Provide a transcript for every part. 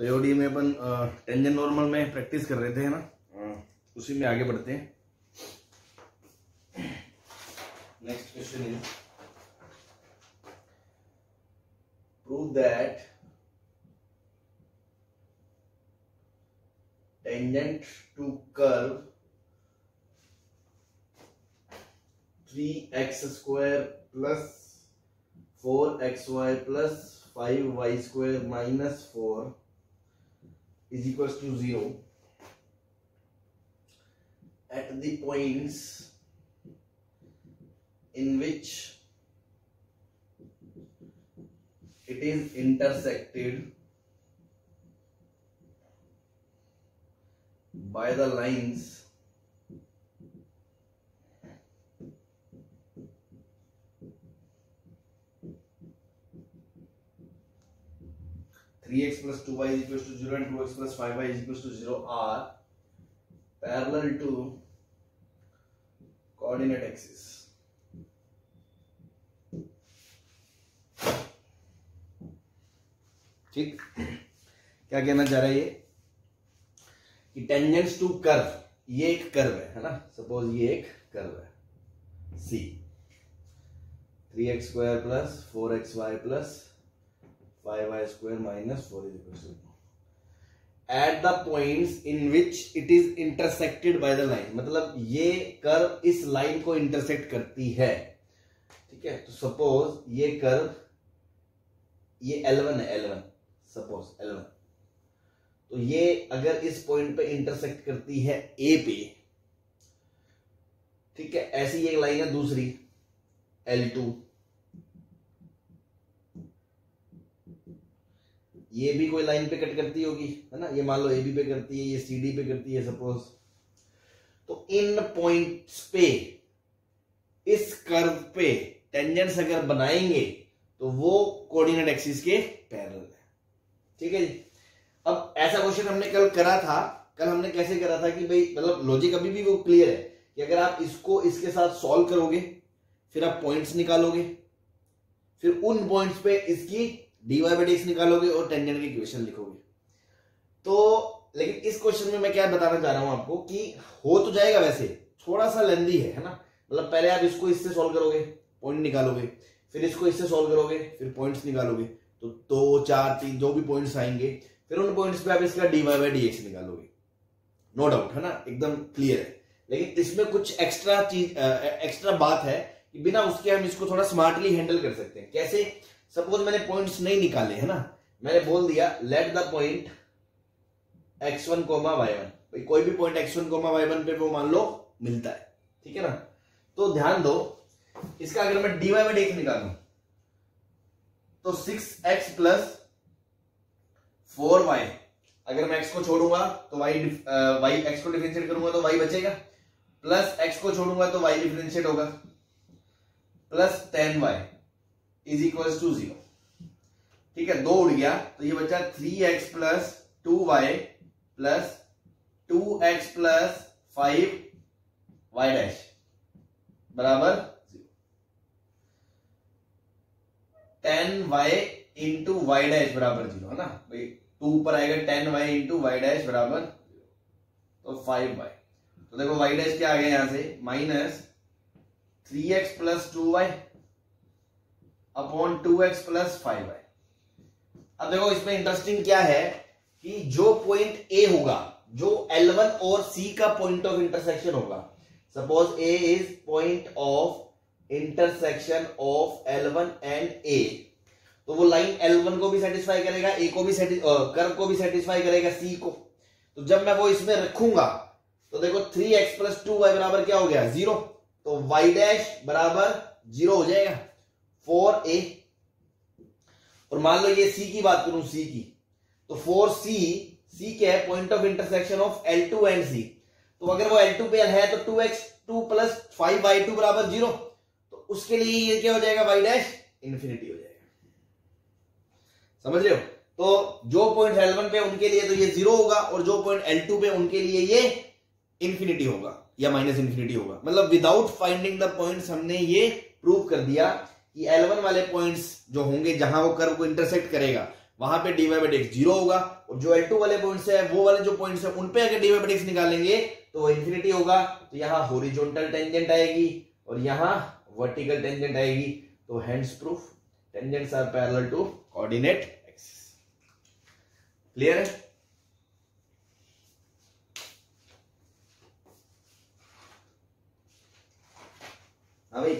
तो एओडी में अपन tangent normal में प्रैक्टिस कर रहे थे, है ना, उसी में आगे बढ़ते हैं। Next question is prove that tangent to curve 3x² plus 4xy plus 5y² minus 4 is equals to 0 at the points in which it is intersected by the lines 3x plus 2y is equals to 0 and 2x plus 5y is equals to 0 are parallel to coordinate axis. ठीक, क्या कहना चाह रहा है ये कि tangents to curve, ये एक कर्व है ना, सपोज ये एक कर्व है C, 3x² plus 4xy plus 5y² minus 4 is equal to 0 at the points in which it is intersected by the line, मतलब ये कर्व इस लाइन को इंटरसेक्ट करती है। ठीक है, तो सपोज ये कर्व, ये L1 है, L1 सपोज L1, तो ये अगर इस पॉइंट पे इंटरसेक्ट करती है A पे, ठीक है, ऐसी एक लाइन है दूसरी L2, ये भी कोई लाइन पे कट करती होगी, है ना, ये मान लो AB पे करती है, ये CD पे करती है सपोज। तो इन पॉइंट्स पे इस कर्व पे टेंजेंट्स अगर बनाएंगे तो वो कोऑर्डिनेट एक्सिस के पैरेलल है। ठीक है जी। अब ऐसा क्वेश्चन हमने कल करा था, कल हमने कैसे करा था कि भाई मतलब लॉजिक अभी भी वो क्लियर है कि अगर आप इसको इसके साथ सॉल्व करोगे, फिर आप पॉइंट्स निकालोगे, फिर उन पॉइंट्स पे इसकी dy/dx निकालोगे और टेंजेंट की इक्वेशन लिखोगे। तो लेकिन इस क्वेश्चन में मैं क्या बताना चाह रहा हूं आपको कि हो तो जाएगा, वैसे थोड़ा सा लेंदी है ना, मतलब पहले आप इसको इससे सॉल्व करोगे, पॉइंट निकालोगे, फिर इसको इससे सॉल्व करोगे, फिर पॉइंट्स निकालोगे, तो 2 4 3 जो भी पॉइंट्स आएंगे, फिर उन पॉइंट्स पे आप इसका dy/dx निकालोगे। नो डाउट, है ना, एकदम क्लियर है। लेकिन इसमें कुछ एक्स्ट्रा चीज, एक्स्ट्रा बात है कि बिना उसके हम इसको थोड़ा स्मार्टली हैंडल कर सकते हैं। कैसे? सपोज मैंने पॉइंट्स नहीं निकाले, है ना, मैंने बोल दिया let the point x1, y1, भाई कोई भी पॉइंट x1, y1 पे वो मान लो मिलता है, ठीक है ना। तो ध्यान दो, इसका अगर मैं dy/dx निकालूं तो 6x plus 4y, अगर मैं x को छोड़ूंगा तो y x को डिफरेंशिएट करूंगा तो y बचेगा, प्लस x को छोड़ूंगा तो y डिफरेंशिएट होगा, plus 10y is equal to 0। ठीक है, 2 उड़ गया तो ये बचा 3x plus 2y plus 2x plus 5y dash बराबर 0। 10y इंटू y डैश बराबर 0, है ना भाई, 2 ऊपर आएगा, 10y इंटू y डैश बराबर 0, तो 5y। तो देखो y डैश क्या आ गया यहां से, minus 3x plus 2y upon 2x plus 5y। अब देखो इसमें इंटरेस्टिंग क्या है कि जो पॉइंट A होगा, जो L1 और C का पॉइंट ऑफ इंटरसेक्शन होगा, suppose A is point of intersection of L1 and A, तो वो लाइन L1 को भी सेटिस्फाई करेगा, A को भी कर्व को भी सेटिस्फाई करेगा, C को। तो जब मैं वो इसमें रखूंगा तो देखो 3x plus 2y बराबर क्या हो गया, 0, तो y डैश बराबर 0 हो जाएगा, 4a। और मान लो ये C की बात करूं, C की, तो 4c क्या है, point of intersection of L2 and C। तो अगर वो L2 पे है तो 2x2 plus 5y2 बराबर 0, तो उसके लिए ये क्या हो जाएगा, y डैश इंफिनिटी हो जाएगा। समझ रहे हो? तो जो पॉइंट L1 पे उनके लिए तो ये 0 होगा, और जो पॉइंट L2 पे उनके लिए ये इंफिनिटी होगा या माइनस इंफिनिटी होगा। मतलब विदाउट फाइंडिंग द पॉइंट्स हमने ये प्रूव कर दिया कि L1 वाले पॉइंट्स जो होंगे जहां वो कर्व को इंटरसेक्ट करेगा, वहां पे dy बाई dx 0 होगा, और जो L2 वाले पॉइंट्स है वो वाले जो पॉइंट्स है उन पे अगर dy बाई dx निकालेंगे तो वो इंफिनिटी होगा। तो यहाँ हॉरिजॉन्टल टेंजेंट आएगी और यहाँ वर्टिकल टेंजेंट आएगी। तो hence proof tangents are parallel to coordinate axis. Clear है? हाँ भाई,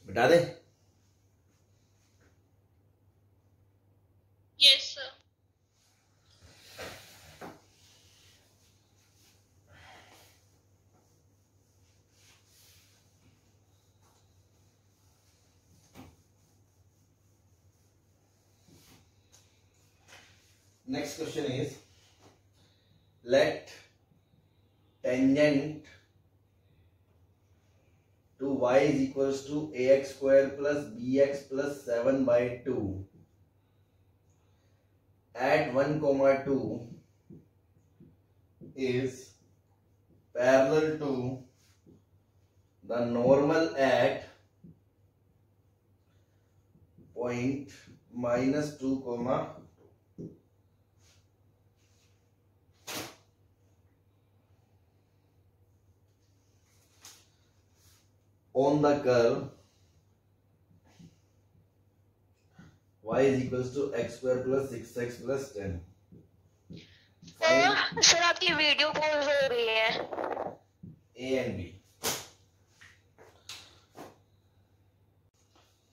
बता दे। Yes sir. Next question is, let tangent to y is equals to ax square plus bx plus 7 by 2 at 1, 2 is parallel to the normal at point -2, on the curve y is equals to x square plus 6x plus 10. Sir आपकी video pause हो रही है। A and B।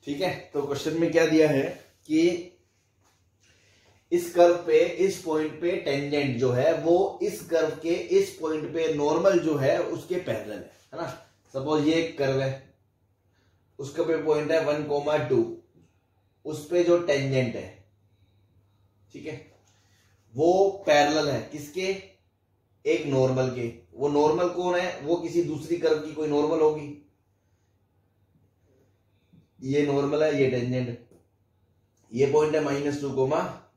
ठीक है, तो question में क्या दिया है कि इस कर्व पे इस पॉइंट पे टेंजेंट जो है वो इस कर्व के इस पॉइंट पे नॉर्मल जो है उसके पैरेलल है ना। सपोज ये एक कर्व है, उसका पे पॉइंट है 1, 2, उस पे जो टेंजेंट है, ठीक है, वो पैरेलल है किसके? एक नॉर्मल के। वो नॉर्मल कौन है? वो किसी दूसरी कर्व की कोई नॉर्मल होगी। ये नॉर्मल है, ये टेंजेंट, ये पॉइंट है -2,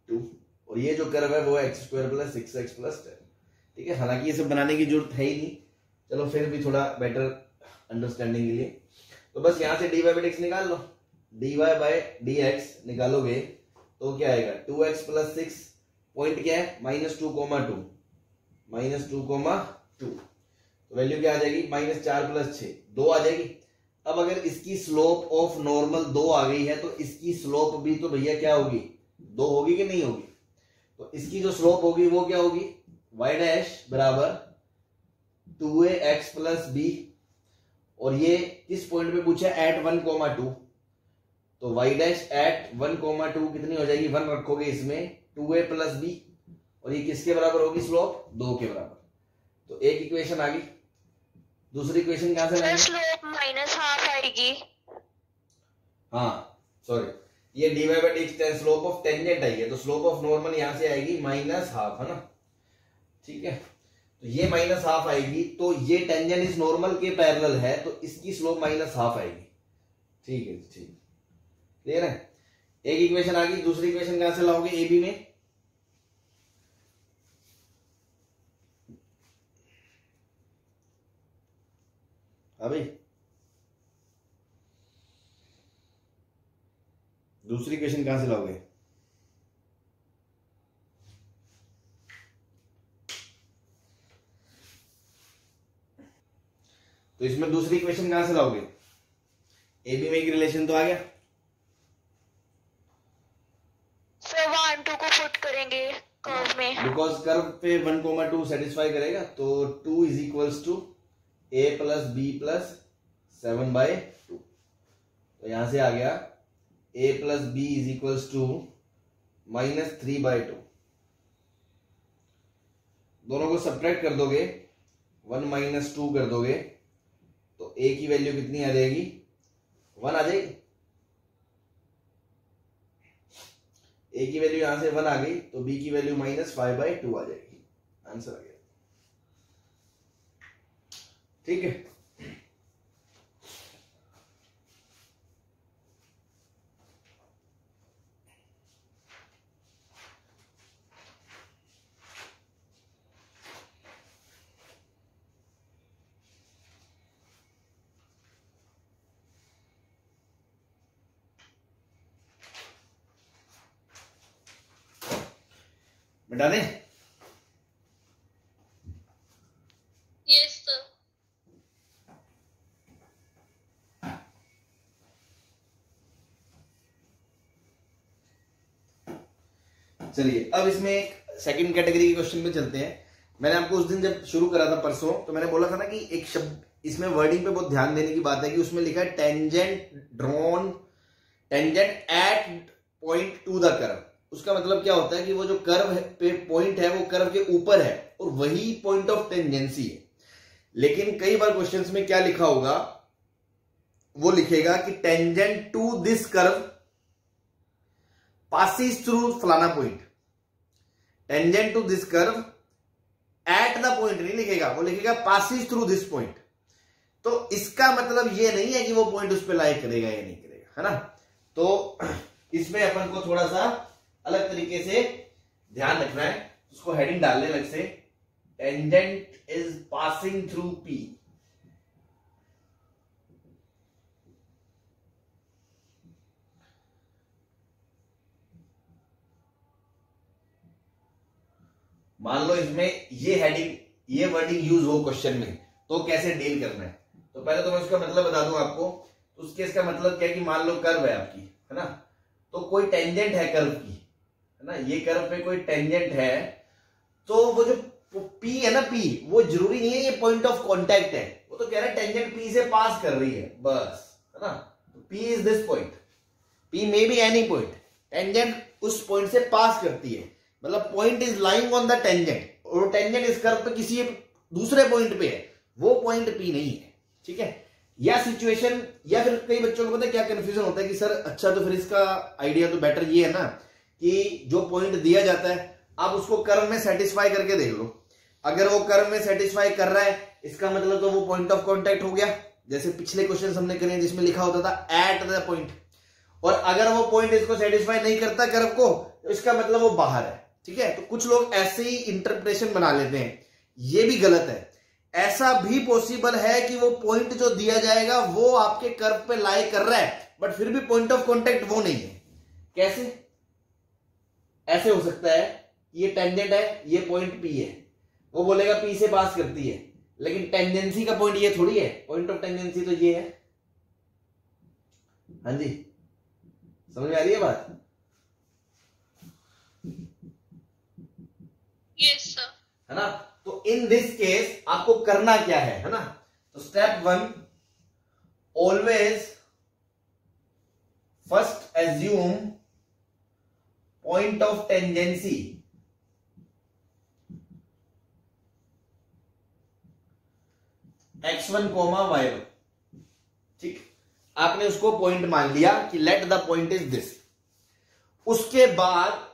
2, और ये जो कर्व है वो है x square plus 6x plus 10। ठीक है, हालांकि ये सब बनाने की जरूरत है ही नहीं, चलो फिर भी थोड़ा बेटर अंडरस्टैंडिंग के लिए तो बस यहां से dy बाई dx निकाल लो। dy बाई dx निकालोगे तो क्या आएगा? 2x प्लस 6, पॉइंट क्या है? -2, 2, -2, 2, तो वैल्यू क्या आ जाएगी? -4 प्लस 6, 2 आ जाएगी। अब अगर इसकी स्लोप ऑफ नॉर्मल 2 आ गई है तो इसकी स्लोप भी तो भैया क्या होगी? 2 होगी कि नहीं होगी? तो इसकी जो स्लोप होगी वो क्या होगी? y डैश बराबर 2ax प्लस b, और ये किस पॉइंट पे पूछा है? एट 1, 2, तो y डैश एट 1, 2 कितनी हो जाएगी? 1 रखोगे इसमें, 2a प्लस b, और ये किसके बराबर होगी स्लोप? 2 के बराबर। तो एक इक्वेशन आ गई। दूसरी इक्वेशन कहां से लाएंगे? स्लोप -½ आएगी। हाँ सॉरी, ये dy by dx slope of tangent आई है, तो स्लोप ऑफ नॉर्मल यहां से आएगी -½ है ना। ठीक है, तो ये -½ आएगी, तो ये टेंजेंट इस नॉर्मल के पैरेलल है तो इसकी स्लोप -½ आएगी। ठीक है, ठीक, क्लियर है? एक इक्वेशन आ गई। दूसरी इक्वेशन कहां से लाओगे? ए बी में। अभी दूसरी इक्वेशन कहां से लाओगे? तो इसमें दूसरी इक्वेशन कहां से लाओगे? ए बी में एक रिलेशन तो आ गया। सर 1, 2 को पुट करेंगे कर्व में, बिकॉज कर्व पे 1, 2 सेटिस्फाई करेगा, तो 2 is equals to a plus B plus 7 by 2। तो यहां से आ गया a plus B is equals to -3 by 2। दोनों को सब्ट्रैक्ट कर दोगे, 1 - 2 कर दोगे, तो a की वैल्यू कितनी आ जाएगी? 1 आ जाएगी। a की वैल्यू यहां से 1 आ गई, तो b की वैल्यू -5 बाई 2 आ जाएगी। आंसर आ गया। ठीक है। मिटा दें? Yes sir. चलिए अब इसमें एक सेकंड कैटेगरी के क्वेश्चन पे चलते हैं। मैंने आपको उस दिन जब शुरू करा था परसों, तो मैंने बोला था ना कि एक शब्द इसमें वर्डिंग पे बहुत ध्यान देने की बात है कि उसमें लिखा है tangent drawn tangent at point two the curve. उसका मतलब क्या होता है कि वो जो कर्व पे पॉइंट है वो कर्व के ऊपर है और वही पॉइंट ऑफ टेंजेंसी है। लेकिन कई बार क्वेश्चंस में क्या लिखा होगा, वो लिखेगा कि tangent to this curve passes through फलाना point. Tangent to this curve at the point नहीं लिखेगा, वो लिखेगा passes थ्रू दिस पॉइंट। तो इसका मतलब ये नहीं है कि वो पॉइंट उस पर लाई करेगा या नहीं करेगा, है ना। तो इसमें अपन को थोड़ा सा अलग तरीके से ध्यान रखना है। उसको हेडिंग डालने अलग से, tangent is passing through P. मान लो इसमें ये हेडिंग ये वर्डिंग यूज हो क्वेश्चन में, तो कैसे डील करना है। तो पहले तो मैं उसका मतलब बता दूं आपको। तो उसके इसका मतलब क्या है कि मान लो कर्व है आपकी, है ना, तो कोई टेंजेंट है कर्व की, है ना, ये कर्व पे कोई टेंजेंट है, तो वो जो पी है ना, पी वो जरूरी नहीं है ये पॉइंट ऑफ कांटेक्ट है, वो तो कह रहा है टेंजेंट पी से पास कर रही है बस, है ना। तो P is this point, P may be any point, tangent उस पॉइंट से पास करती है, मतलब point is lying on the tangent, और टेंजेंट इस कर्व पे किसी दूसरे पॉइंट पे है, वो पॉइंट पी नहीं है, ठीक है। या सिचुएशन, या फिर कई बच्चों को पता है क्या कंफ्यूजन होता है कि सर अच्छा तो फिर इसका आइडिया तो बेटर ये है ना कि जो पॉइंट दिया जाता है आप उसको कर्व में सेटिस्फाई करके देख लो। अगर वो कर्व में सेटिस्फाई कर रहा है इसका मतलब तो वो पॉइंट ऑफ कांटेक्ट हो गया, जैसे पिछले क्वेश्चन हमने करे जिसमें लिखा होता था एट द पॉइंट। और अगर वो पॉइंट इसको सेटिस्फाई नहीं करता कर्व को, तो इसका मतलब वो बाहर है, ठीक है। तो कुछ लोग ऐसे ही इंटरप्रिटेशन बना लेते हैं, ये भी गलत है। ऐसा भी पॉसिबल है कि वो पॉइंट जो दिया जाएगा वो आपके कर्व पे लाई कर रहा है, बट फिर भी पॉइंट ऑफ कांटेक्ट वो नहीं है। कैसे? ऐसे हो सकता है ये टेंजेंट है, ये पॉइंट पी है, वो बोलेगा पी से पास करती है, लेकिन टेंजेंसी का पॉइंट ये थोड़ी है, पॉइंट ऑफ टेंजेंसी तो ये है। हाँ जी, समझ में आ रही है बात? Yes sir. है ना। तो इन दिस केस आपको करना क्या है ना। तो step 1, always first assume point of tangency x1, y1, ठीक। आपने उसको पॉइंट मान लिया कि let the point is this. उसके बाद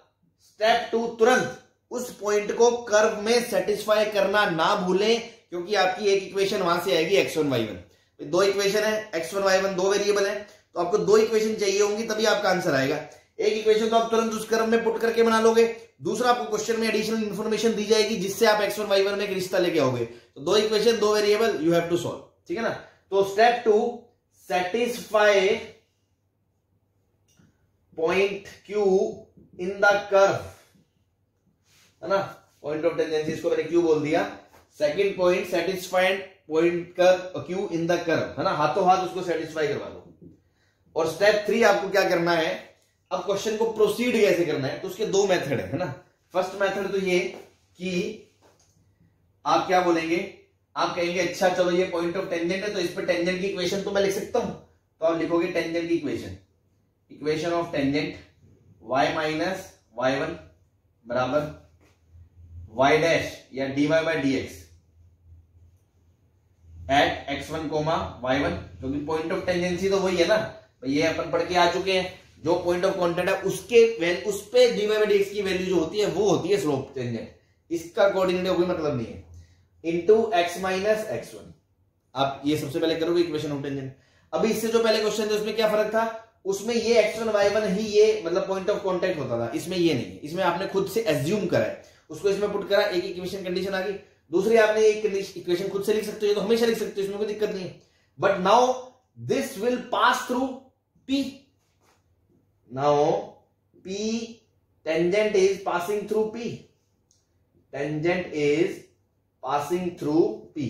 स्टेप 2, तुरंत उस पॉइंट को कर्व में सेटिस्फाई करना ना भूलें, क्योंकि आपकी एक इक्वेशन वहां से आएगी x1, y1। दो इक्वेशन है, x1, y1 दो वेरिएबल है, तो आपको दो इक्वेशन चाहिए होंगी तभी आपका आंसर आएगा। एक इक्वेशन तो आप तुरंत उस कर्व में पुट करके बना लोगे, दूसरा आपको क्वेश्चन में एडिशनल इंफॉर्मेशन दी जाएगी जिससे आप x1, y1 में एक रिश्ता लेके आओगे। तो दो इक्वेशन दो variable, you have to solve, ठीक है ना। तो step 2, satisfy point Q in the curve, है ना। पॉइंट ऑफ टेंजेंसी इसको मैंने Q बोल दिया। Second point, satisfied point curve Q in the curve, है ना, हाथों हाथ उसको सेटिस्फाई करवा दो। और स्टेप 3 आपको क्या करना है, अब क्वेश्चन को प्रोसीड कैसे करना है, तो उसके दो मेथड है ना। फर्स्ट मेथड तो ये कि आप क्या बोलेंगे, आप कहेंगे अच्छा चलो ये पॉइंट ऑफ टेंजेंट है तो इस पे टेंजेंट की इक्वेशन तो मैं लिख सकता हूं। तो आप लिखोगे टेंजेंट की equation of tangent y minus y1 बराबर y डैश या dy by dx at x1, y1, क्योंकि पॉइंट ऑफ टेंजेंसी तो वही है ना, ये अपन पढ़ के आ चुके हैं। जो पॉइंट ऑफ कांटेक्ट है उस पे dy बाय dx की वैल्यू जो होती है वो होती है स्लोप टेंजेंट, इसका कोऑर्डिनेट कोई मतलब नहीं है, इनटू x माइनस x1, आप ये सबसे पहले करोगे इक्वेशन ऑफ टेंजेंट। अभी इससे जो पहले क्वेश्चन थे उसमें क्या फर्क था, उसमें ये x1 y1 ही ये मतलब पॉइंट ऑफ कांटेक्ट होता था, इसमें ये नहीं है, इसमें आपने खुद से एज्यूम करा है, उसको इसमें पुट करा, एक इक्वेशन कंडीशन आ गई। दूसरी आपने एक इक्वेशन खुद से लिख सकते हो, तो हमेशा लिख सकते हो, इसमें कोई दिक्कत नहीं है। But now this will pass through P, now P tangent is passing through P, tangent is passing through P।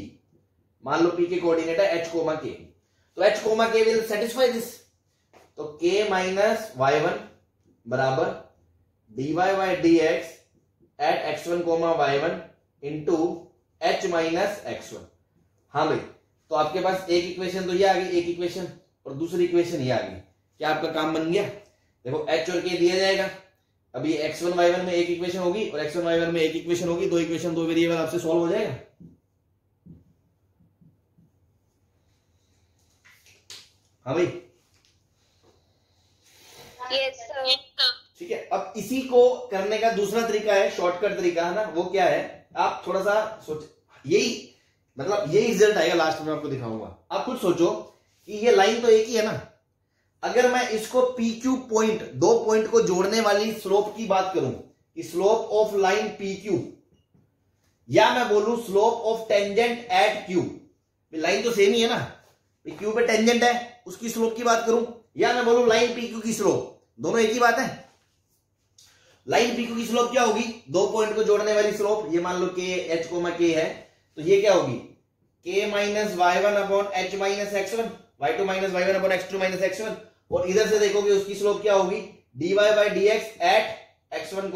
मान लो P के कोऑर्डिनेट है h, k, तो h, k will satisfy this, तो k माइनस y1 बराबर dy by dx at x1, y1 into h minus x1। हाँ भाई, तो आपके पास एक इक्वेशन तो ये आ गई, एक इक्वेशन, और दूसरी इक्वेशन ये आ गई। क्या आपका काम बन गया? देखो h और k दिया जाएगा, अभी x1 y1 में एक इक्वेशन होगी और x1 y1 में एक इक्वेशन होगी, दो इक्वेशन दो वेरिएबल आपसे सॉल्व हो जाएगा। हाँ भाई, यस सर। ठीक है। अब इसी को करने का दूसरा तरीका है, शॉर्टकट तरीका है ना, वो क्या है, आप थोड़ा सा सोच, यही मतलब यही रिजल्ट आएगा लास्ट में आपको दिखाऊंगा। आप खुद सोचो कि ये लाइन तो एक ही है ना, अगर मैं इसको PQ पॉइंट, दो पॉइंट को जोड़ने वाली स्लोप की बात करूं कि स्लोप ऑफ लाइन PQ, या मैं बोलूं slope of tangent at Q, line तो सेम ही है ना, Q पे टेंजेंट है, उसकी स्लोप की बात करूं, या मैं बोलूं लाइन PQ की स्लोप, दोनों एक ही बात है। लाइन PQ की स्लोप क्या होगी? दो पॉइंट को जोड़ने वाली स्लोप, ये मान लो k h, k है, तो ये क्या होगी? k minus y1 upon h minus x1, y2 minus y1 upon x2 minus x1, और इधर से देखोगे उसकी स्लोप क्या होगी? dy by dx at x1,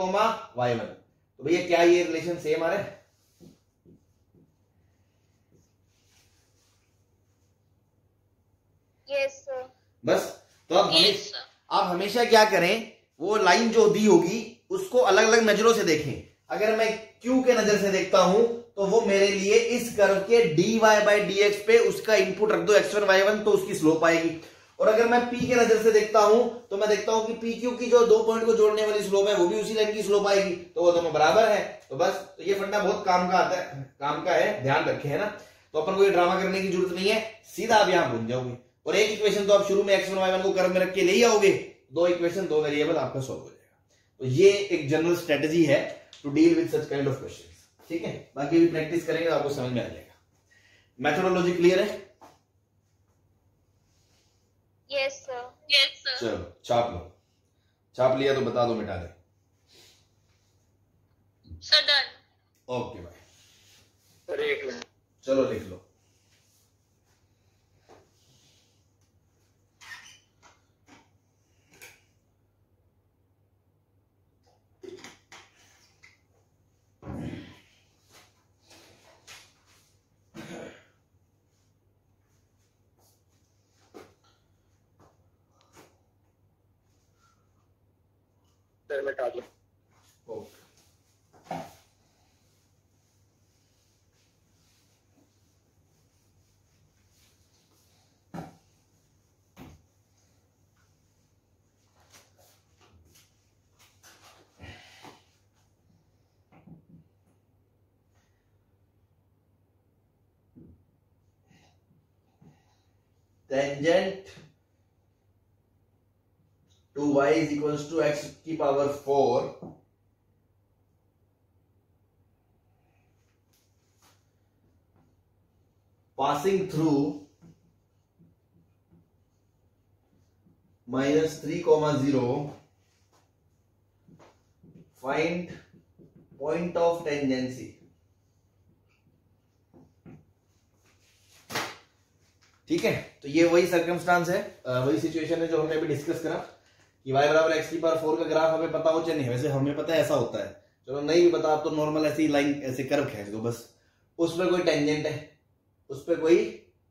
y1। तो भैया क्या ये रिलेशन सेम आ रहा है? Yes sir. बस, तो आप हमेशा क्या करें, वो लाइन जो दी होगी उसको अलग अलग नजरों से देखें। अगर मैं Q के नजर से देखता हूं तो वो मेरे लिए इस कर्व के dy बाई dx पे उसका इनपुट रख दो x1 y1, तो उसकी स्लोप आएगी। और अगर मैं P के नजर से देखता हूं तो मैं देखता हूं कि PQ की जो दो पॉइंट को जोड़ने वाली स्लोप है वो भी उसी लाइन की स्लोप आएगी, तो वो दोनों बराबर है। तो बस, तो ये फंडा बहुत काम का आता है, काम का है, ध्यान रखे, है ना। तो अपन को ये ड्रामा करने की जरूरत नहीं है, सीधा आप यहां भूल जाओगे। और एक इक्वेशन तो आप शुरू में x1 y1 को कर्व में रख के ले ही आओगे, दो इक्वेशन दो वेरिएबल आपका सॉल्व हो जाएगा। तो ये एक जनरल स्ट्रेटजी है to deal with such kind of questions, ठीक है। बाकी भी प्रैक्टिस करेंगे तो आपको समझ में आ जाएगा। मेथोडोलॉजी क्लियर है? Yes sir. चलो छाप लो, छाप लिया तो बता दो, मिटा दे। Sir done. ओके भाई, चलो लिख लो। मिटा दो। Okay, tangent to y is equals to x की power 4 passing through -3,0 find point of tangency। ठीक है, तो ये वही सर्कमस्टांस है, वही सिचुएशन है जो हमने अभी डिस्कस करा कि y बराबर x की पावर 4 का ग्राफ हमें पता हो चाहे नहीं, वैसे हमें पता है ऐसा होता है, चलो नहीं भी पता आप तो नॉर्मल ऐसी लाइन ऐसे कर्व खींच दो बस, उस पर कोई टेंजेंट है, उस पर कोई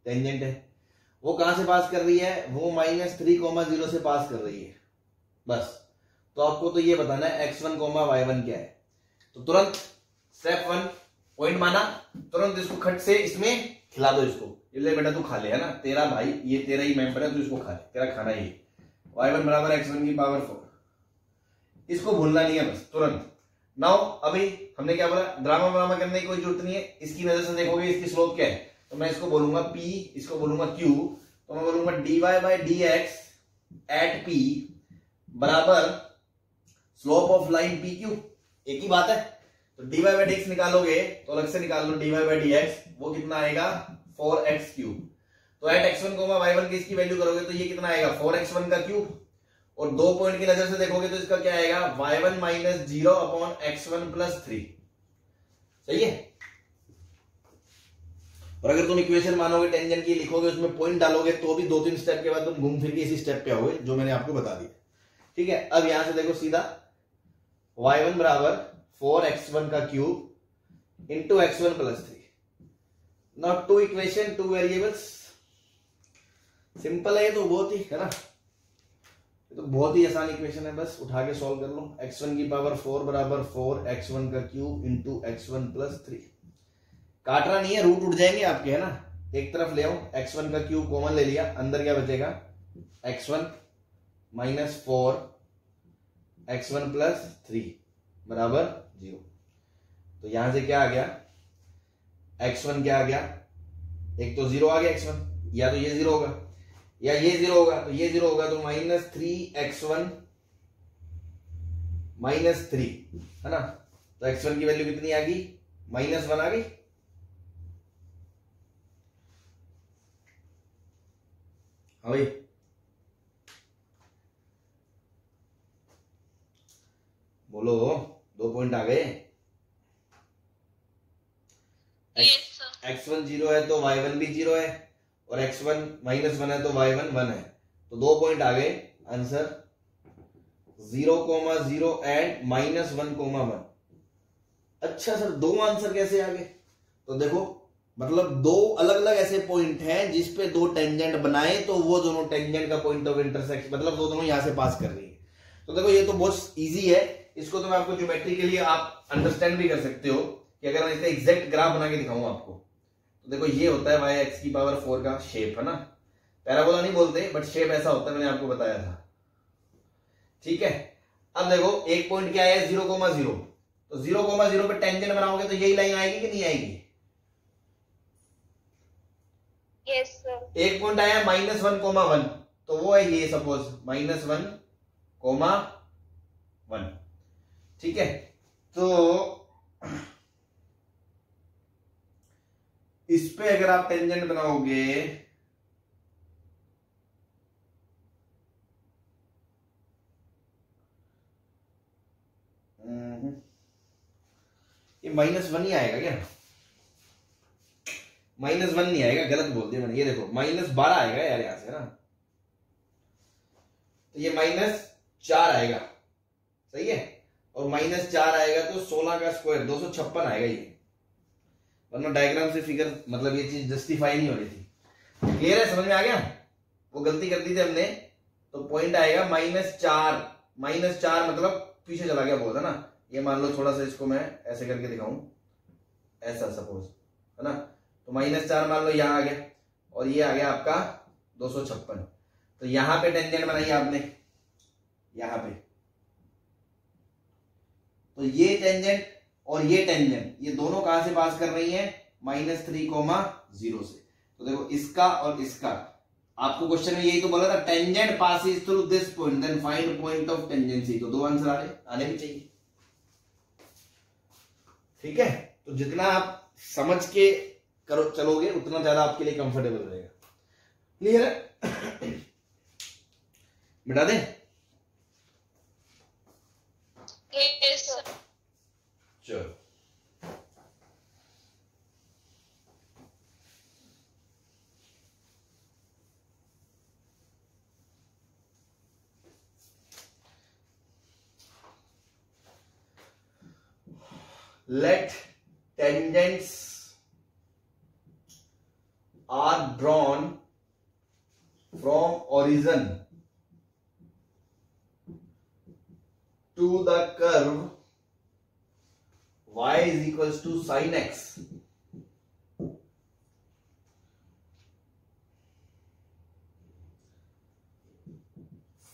टेंजेंट है, वो कहां से पास कर रही है, वो -3,0 से पास कर रही है बस। तो आपको तो ये बताना है x1, y1 क्या है। तो तुरंत स्टेप 1 पॉइंट माना, तुरंत इसको खट से इसमें खिला दो, इसको ले बेटा तू खा ले, है ना, तेरा भाई ये तेरा ही मेंबर है, तू इसको खा ले, तेरा खाना ही। y1 बराबर x1 की पावर 4, इसको भूलना नहीं है बस तुरंत। नाउ अभी हमने क्या बोला, ड्रामा करने की कोई जरूरत नहीं है, इसकी नजर से देखोगे इसकी स्लोप क्या है, तो मैं इसको बोलूंगा P, इसको बोलूंगा Q, तो मैं बोलूंगा dy by dx at P बराबर स्लोप ऑफ लाइन PQ। एक ही बात है। तो dy बाय dx निकालोगे तो अलग से निकाल लो, dy बाय dx वो कितना आएगा 4x क्यूब। तो एट x1 y1 की इसकी वैल्यू करोगे तो ये कितना आएगा 4x1 का क्यूब, और दो पॉइंट की नजर से देखोगे तो इसका क्या आएगा y1 minus 0 upon x1 plus 3। सही है। और अगर तुम इक्वेशन मानोगे टेंजेंट की लिखोगे उसमें पॉइंट डालोगे तो भी 2-3 स्टेप के बाद तुम घूम फिर के इसी स्टेप पे आओगे जो मैंने आपको बता दिया। ठीक है। अब यहां से देखो सीधा y1 बराबर 4x1 का cube into x1 plus 3। Now two equation two variables, simple है तो बहुत ही, है ना, तो बहुत ही आसान इक्वेशन है, बस उठा के सॉल्व कर लो। x1 की पावर 4 बराबर 4x1 का क्यूब इंटू x1 प्लस 3। काटना नहीं है, रूट उठ जाएंगे आपके, है ना। एक तरफ ले आओ, x1 का क्यूब कॉमन ले लिया, अंदर क्या बचेगा x1 माइनस 4 x1 प्लस 3 बराबर 0। तो यहां से क्या आ गया x1 क्या आ गया, एक तो 0 आ गया x1, या तो ये 0 होगा या ये 0 होगा, तो ये 0 होगा तो माइनस 3x1 माइनस 3, है ना। तो x1 की वैल्यू कितनी आ गई -1 आ गई। हाँ भाई, बोलो, 2 पॉइंट आ गए। x1 0 है तो y1 भी 0 है, और x1 -1 है तो y1 1 है, तो 2 पॉइंट आ गए। Answer 0,0 and -1,1। अच्छा सर, 2 आंसर कैसे आ गए? तो देखो, मतलब 2 अलग अलग ऐसे पॉइंट हैं जिसपे 2 टेंजेंट बनाए तो वो दोनों टेंजेंट का पॉइंट ऑफ इंटरसेक्शन, मतलब वो दोनों यहां से पास कर रही है। तो देखो ये तो बहुत इजी है, इसको तो मैं आपको ज्योमेट्री के लिए आप अंडरस्टैंड भी कर सकते हो कि अगर मैं इसका एग्जैक्ट ग्राफ बना के दिखाऊं आपको, तो देखो ये होता है y x की पावर 4 का शेप, है ना। पैराबोला नहीं बोलते, बट शेप ऐसा होता है, मैंने आपको बताया था। ठीक है। अब देखो एक पॉइंट क्या है 0,0, तो 0,0 पे टेंजेंट बनाओगे तो यही लाइन आएगी कि नहीं आएगी? Yes sir. एक पॉइंट आया -1,1, तो वो है ये, सपोज -1,1। ठीक है। तो इस पे अगर आप टेंजेंट बनाओगे ये -1 ही आएगा क्या? -1 नहीं आएगा, गलत बोल दिया मैंने। ये देखो -12 आएगा यार यहां से, ना। तो ये -4 आएगा, सही है। और -4 आएगा तो 16 का स्क्वायर 256 आएगा ये, वरना डायग्राम से फिगर, मतलब ये चीज जस्टिफाई नहीं हो रही थी। क्लियर है, समझ में आ गया? वो गलती कर दी थी हमने। तो पॉइंट आएगा -4 मतलब पीछे चला गया बहुत, है ना। ये मान लो थोड़ा सा इसको मैं ऐसे करके दिखाऊं, ऐसा सपोज, है ना। तो -4 मान लो यहां आ गया, और ये आ गया आपका 256। तो यहां पे टेंजेंट बनाई आपने, यहां पे, तो ये टेंजेंट और ये टेंजेंट, ये दोनों कहां से पास कर रही हैं? -3,0 से। तो देखो इसका और इसका, आपको क्वेश्चन में यही तो बोला था, tangent passes through this point then find point of tangency. तो 2 आंसर आने भी चाहिए। ठीक है। तो जितना आप समझ के करो चलोगे उतना ज्यादा आपके लिए कंफर्टेबल रहेगा। क्लियर है? मिटा दें? Yes sir. चलो, let tangents are drawn from origin to the curve y is equals to sin x.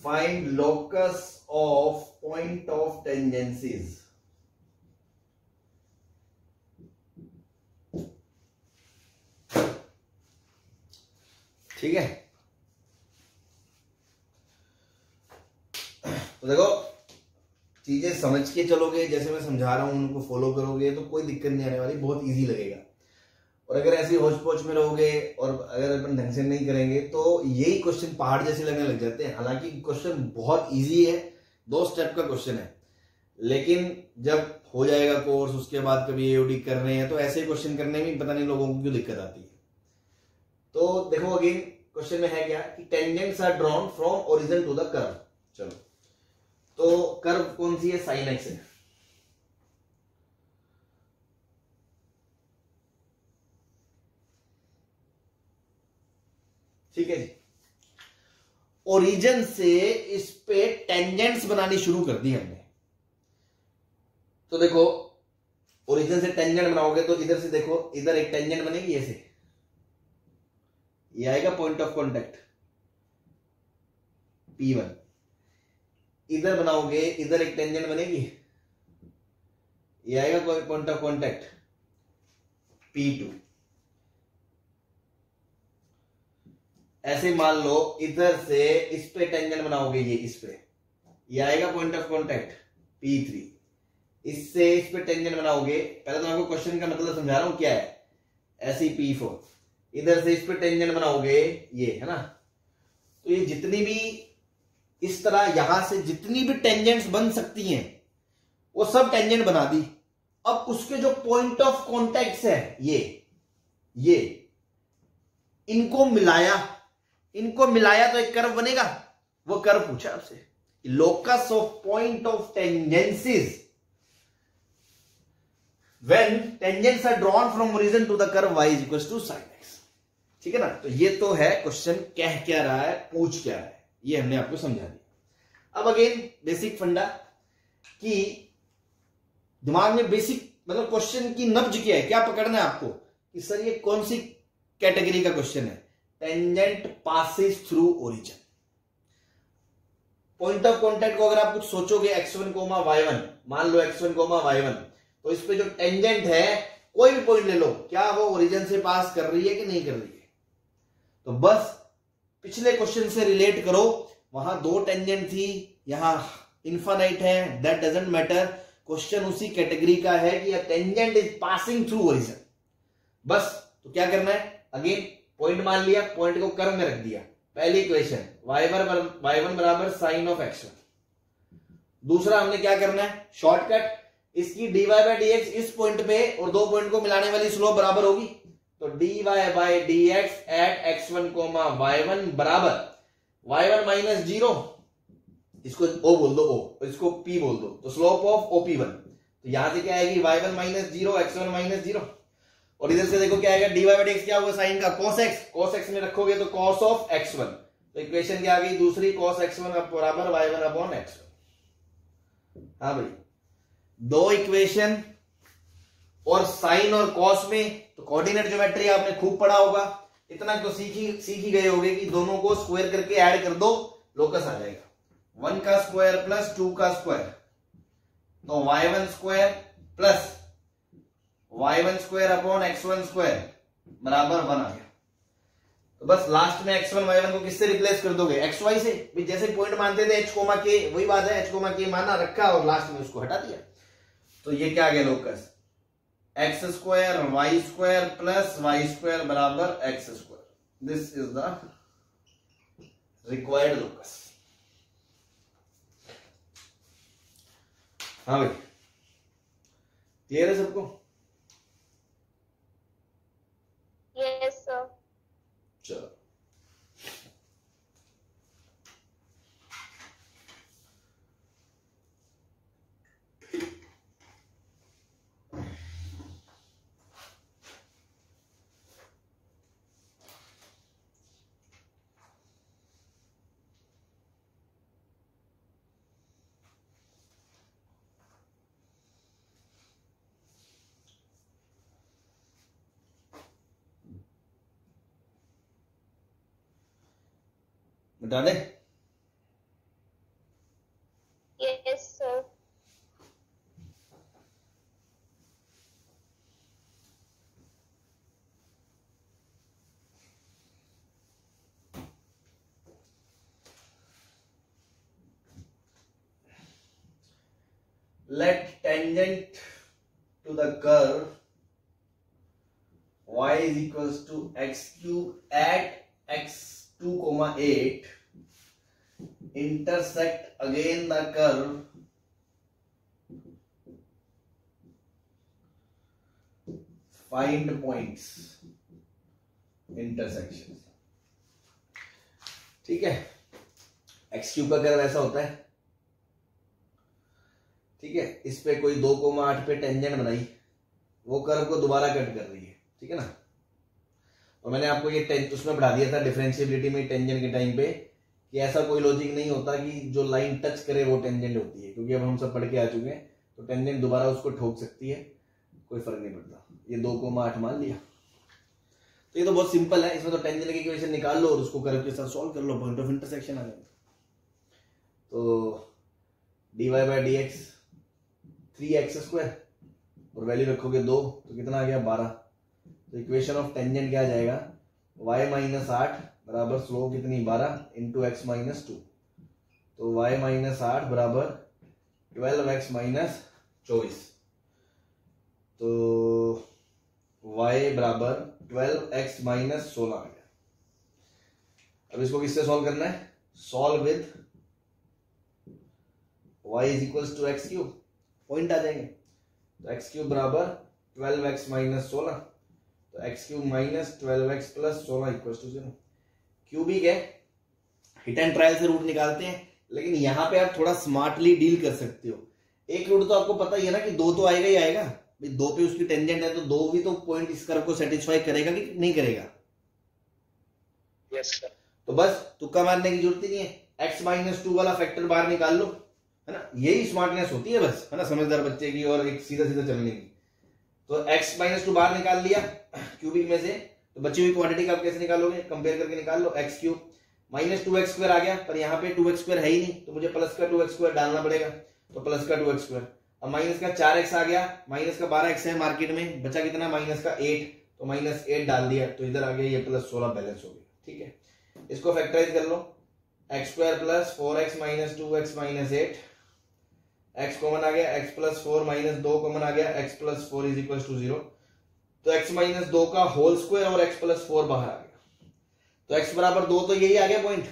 Find locus of point of tangencies. ठीक है, तो देखो चीजें समझ के चलोगे, जैसे मैं समझा रहा हूं उनको फॉलो करोगे तो कोई दिक्कत नहीं आने वाली, बहुत इजी लगेगा। और अगर ऐसे होच पोच में रहोगे और अगर अपन ढंग से नहीं करेंगे तो यही क्वेश्चन पहाड़ जैसे लगने लग जाते हैं। हालांकि क्वेश्चन बहुत इजी है, 2 स्टेप का क्वेश्चन है, लेकिन जब हो जाएगा कोर्स उसके बाद कभी एओडी कर रहे हैं तो ऐसे क्वेश्चन करने में पता नहीं लोगों को क्यों दिक्कत आती है। तो देखो अगेन क्वेश्चन में है क्या कि tangents are drawn from origin to the curve. चलो तो कर्व कौन सी है, साइन एक्स है। ठीक है जी, ओरिजिन से इस पे टेंजेंट्स बनानी शुरू कर दी हमने। तो देखो ओरिजिन से टेंजेंट बनाओगे तो इधर से देखो, इधर एक टेंजेंट बनेगी ऐसे, ये आएगा पॉइंट ऑफ कॉन्टेक्ट P1। इधर बनाओगे, इधर एक टेंजेंट बनेगी, ये आएगा पॉइंट ऑफ कॉन्टेक्ट P2। ऐसे मान लो इधर से इस पे टेंजेंट बनाओगे, ये इस पे, ये आएगा पॉइंट ऑफ कॉन्टेक्ट P3। इससे इस पे टेंजेंट बनाओगे, पहले तो आपको क्वेश्चन का मतलब समझा रहा हूं क्या है, ऐसी P4। इधर से इस पे टेंजेंट बनाओगे, ये है ना। तो ये जितनी भी इस तरह यहां से जितनी भी टेंजेंट्स बन सकती हैं वो सब टेंजेंट बना दी। अब उसके जो पॉइंट ऑफ कॉन्टेक्ट्स है ये इनको मिलाया तो एक कर्व बनेगा। वो कर्व पूछा आपसे, locus of point of tangencies when tangents are drawn from origin to the curve y is equal to sin x। ठीक है ना। तो ये तो है क्वेश्चन कह क्या रहा है, पूछ क्या रहा है, ये हमने आपको समझा दिया। अब अगेन बेसिक फंडा कि दिमाग में बेसिक मतलब क्वेश्चन की नब्ज क्या है, क्या पकड़ना है आपको कि सर ये कौन सी कैटेगरी का क्वेश्चन है। Tangent passes through origin. Point of contact को अगर आप कुछ सोचोगे x1, y1, मान लो x1, y1, तो इस पे जो टेंजेंट है कोई भी पॉइंट ले लो, क्या वो ओरिजिन से पास कर रही है कि नहीं कर रही है। तो बस पिछले क्वेश्चन से रिलेट करो, वहां 2 टेंजेंट थी, यहां इनफाइनाइट है, दैट डजंट मैटर। क्वेश्चन उसी कैटेगरी का है कि tangent is passing through origin. बस तो क्या करना है, अगेन पॉइंट मान लिया, पॉइंट को कर्व में रख दिया। पहली इक्वेशन y1 बराबर साइन ऑफ x1। दूसरा हमने क्या करना है, शॉर्टकट, इसकी dy बाय dx इस पॉइंट पे और 2 पॉइंट को मिलाने वाली स्लोप बराबर होगी। तो dy by dx at x1, y1 बराबर y1 माइनस 0, इसको o बोल दो, o इसको p बोल दो, तो स्लोप ऑफ OP1। तो यहां से क्या आएगी, y1 माइनस 0, x1 माइनस 0। और इधर से देखो क्या आएगा, dy बाय dx क्या होगा, साइन का cos x में रखोगे तो cos ऑफ x1। तो इक्वेशन क्या आ गई दूसरी, cos x1 बराबर y1 अपॉन x1। हाँ भाई, 2 इक्वेशन और साइन और कॉस में तो कोऑर्डिनेट ज्योमेट्री आपने खूब पढ़ा होगा, इतना तो सीख ही गए होगे कि दोनों को स्क्वायर करके ऐड कर दो, लोकस आ जाएगा। 1 का स्क्वायर प्लस 2 का स्क्वायर, तो y1 square plus y1 square upon x1 square बराबर 1 आ गया। तो बस लास्ट में x1 y1 को किससे रिप्लेस कर दोगे, xy से। भी जैसे पॉइंट मानते थे h, k, वही बात है, h, k माना, रखा और लास्ट में उसको हटा दिया। तो ये क्या आ गया locus, x square y square plus y square बराबर x square. This is the required locus. हाँ भाई, क्लियर है सबको? Yes sir. चलो बता दे। Yes sir. let tangent to the curve y is equals to x cube at x2, 8 intersect again the curve find points intersection. ठीक है, x cube का कर्व ऐसा होता है, ठीक है, इस पे कोई 2,8 पे टेंजेंट बनाई, वो कर्व को दोबारा कट कर रही है, ठीक है ना। और मैंने आपको ये उसमें बढ़ा दिया था डिफरेंशिएबिलिटी में टेंजेंट के टाइम पे कि ऐसा कोई लॉजिक नहीं होता कि जो लाइन टच करे वो टेंजेंट होती है, क्योंकि अब हम सब पढ़ के आ चुके हैं, तो टेंजेंट दोबारा उसको ठोक सकती है, कोई फर्क नहीं पड़ता। ये 2,8 मान लिया, तो ये तो बहुत सिंपल है, इसमें तो टेंजेंट की इक्वेशन निकाल लो और उसको कर्व के साथ सॉल्व कर लो, पॉइंट ऑफ इंटरसेक्शन आ जाएगा। तो dy by D x 3x² और वैल्यू रखोगे 2, तो कितना आ गया 12। तो इक्वेशन ऑफ टेंजेंट क्या आ जाएगा, y माइनस 8 बराबर स्लोप कितनी 12 इंटू एक्स माइनस 2, तो y माइनस 8 बराबर 12x माइनस 24, तो y बराबर 12x माइनस 16 आ गया। अब इसको किससे सॉल्व करना है, solve with y is equals to x cube, point आ जाएंगे, तो एक्स क्यूब बराबर 12x माइनस 16, तो x cube minus 12x plus 16 equals to 0। Cubic है, हिट एंड ट्रायल से रूट निकालते हैं, लेकिन यहां पे आप थोड़ा स्मार्टली डील कर सकते हो। एक रूट तो आपको पता ही है ना कि 2 तो आएगा ही आएगा, 2 पे उसकी टेंजेंट है, तो 2 भी तो पॉइंट इस कर्व को सेटिस्फाई करेगा कि नहीं करेगा। Yes sir. तो बस तुक्का मारने की जरूरत ही नहीं है, x माइनस 2 वाला फैक्टर बाहर निकाल लो, है ना, यही स्मार्टनेस होती है बस, है ना, समझदार बच्चे की और एक सीधा सीधा चलने की। तो x माइनस 2 बाहर निकाल लिया क्यूबिक में से, तो बची हुई क्वांटिटी का आप कैसे निकालोगे, कंपेयर करके निकाल लो, x क्यूब माइनस 2x² आ गया, पर यहाँ पे 2x² है ही नहीं, तो मुझे प्लस का 2x² डालना पड़ेगा, तो प्लस का 2x²। अब माइनस का 4x आ गया, माइनस का 12x है मार्केट में, बचा कितना माइनस का 8, तो माइनस 8 डाल दिया, तो इधर आ गया ये प्लस 16 बैलेंस हो गया, ठीक है। इसको फैक्टराइज कर लो, x² plus 4x minus 2x minus 8, x common आ गया, x प्लस 4 माइनस 2 कॉमन आ गया, x plus 4 is equal to 0, तो x माइनस 2 का होल स्क्वायर और x प्लस 4 बाहर आ गया, तो x बराबर 2, तो यही आ गया पॉइंट,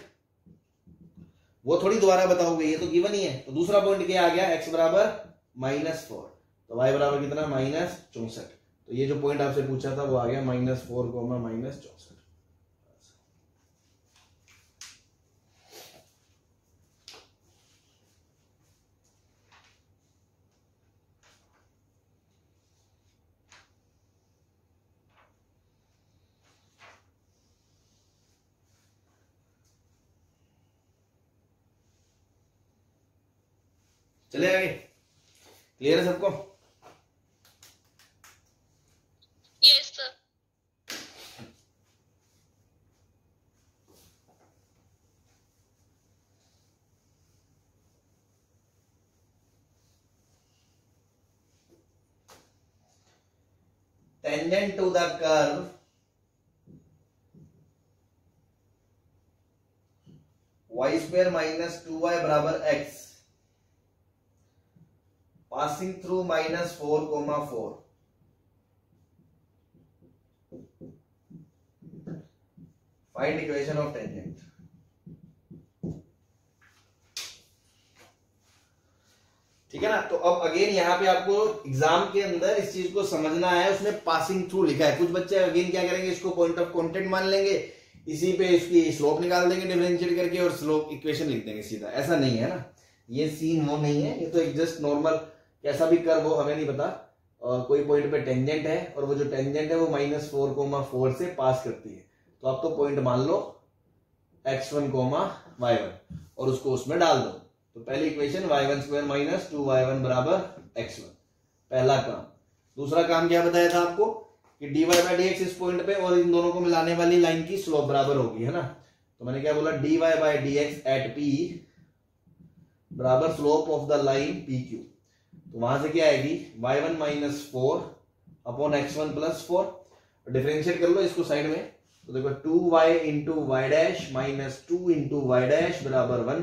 वो थोड़ी दोबारा बताओगे, ये तो गिवन ही है। तो दूसरा पॉइंट क्या आ गया, x बराबर -4, तो y बराबर कितना -64, तो ये जो पॉइंट आपसे पूछा था वो आ गया -4, -64। चले आगे, क्लियर है सबको? Yes sir. Tangent to the curve y square minus 2y बराबर x passing through -4, 4 find equation of tangent। ठीक है ना। तो अब अगेन यहाँ पे आपको एग्जाम के अंदर इस चीज को समझना है, उसने पासिंग थ्रू लिखा है। कुछ बच्चे अगेन क्या करेंगे, इसको पॉइंट ऑफ कॉन्टेक्ट मान लेंगे, इसी पे इसकी स्लोप निकाल देंगे डिफरेंशिएट करके और स्लोप इक्वेशन लिख देंगे सीधा। ऐसा नहीं है ना, ये सीन वो नहीं है, ये तो एक जस्ट नॉर्मल कैसा भी कर्व हो हमें नहीं पता, कोई पॉइंट पे टेंजेंट है और वो जो टेंजेंट है वो -4, 4 से पास करती है, तो आप तो पॉइंट मान लो x1, y1 और उसको उसमें डाल दो। तो पहली equation y1 square minus 2y1 बराबर x1, पहला काम। दूसरा काम क्या बताया था आपको कि dy बाई डी एक्स इस पॉइंट पे और इन दोनों को मिलाने वाली लाइन की स्लोप बराबर होगी, है ना। तो मैंने क्या बोला, dy by D X at p बराबर slope of the line PQ। तो वहां से क्या आएगी, y1 minus 4 upon x1 plus 4, differentiate कर लो इसको साइड में, तो देखो 2y into Y dash minus 2 into Y dash बराबर 1,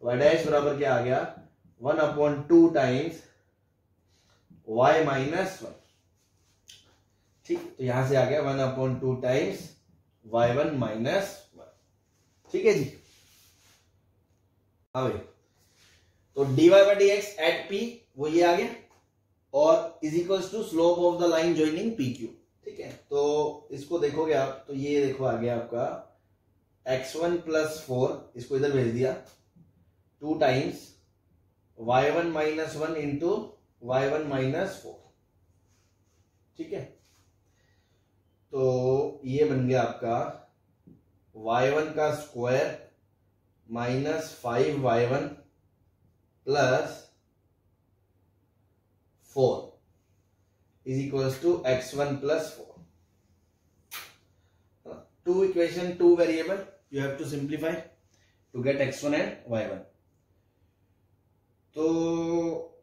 वाई डैश बराबर क्या आ गया 1/2 टाइम्स y माइनस 1। ठीक, तो यहां से आ गया 1/2 टाइम्स y1 माइनस 1। ठीक है जी। हाँ भाई, तो dy by D X at p वो ये आ गया, और is equals to slope of the line joining PQ। ठीक है, तो इसको देखोगे आप तो ये देखो आ गया आपका x1 प्लस 4, इसको इधर भेज दिया, 2 times y1 minus 1 into y1 minus 4। ठीक है, तो ये बन गया आपका y1 का square minus 5y1 plus 4 is equals to x1 plus 4। 2 equation 2 variable, you have to simplify to get x1 and y1। तो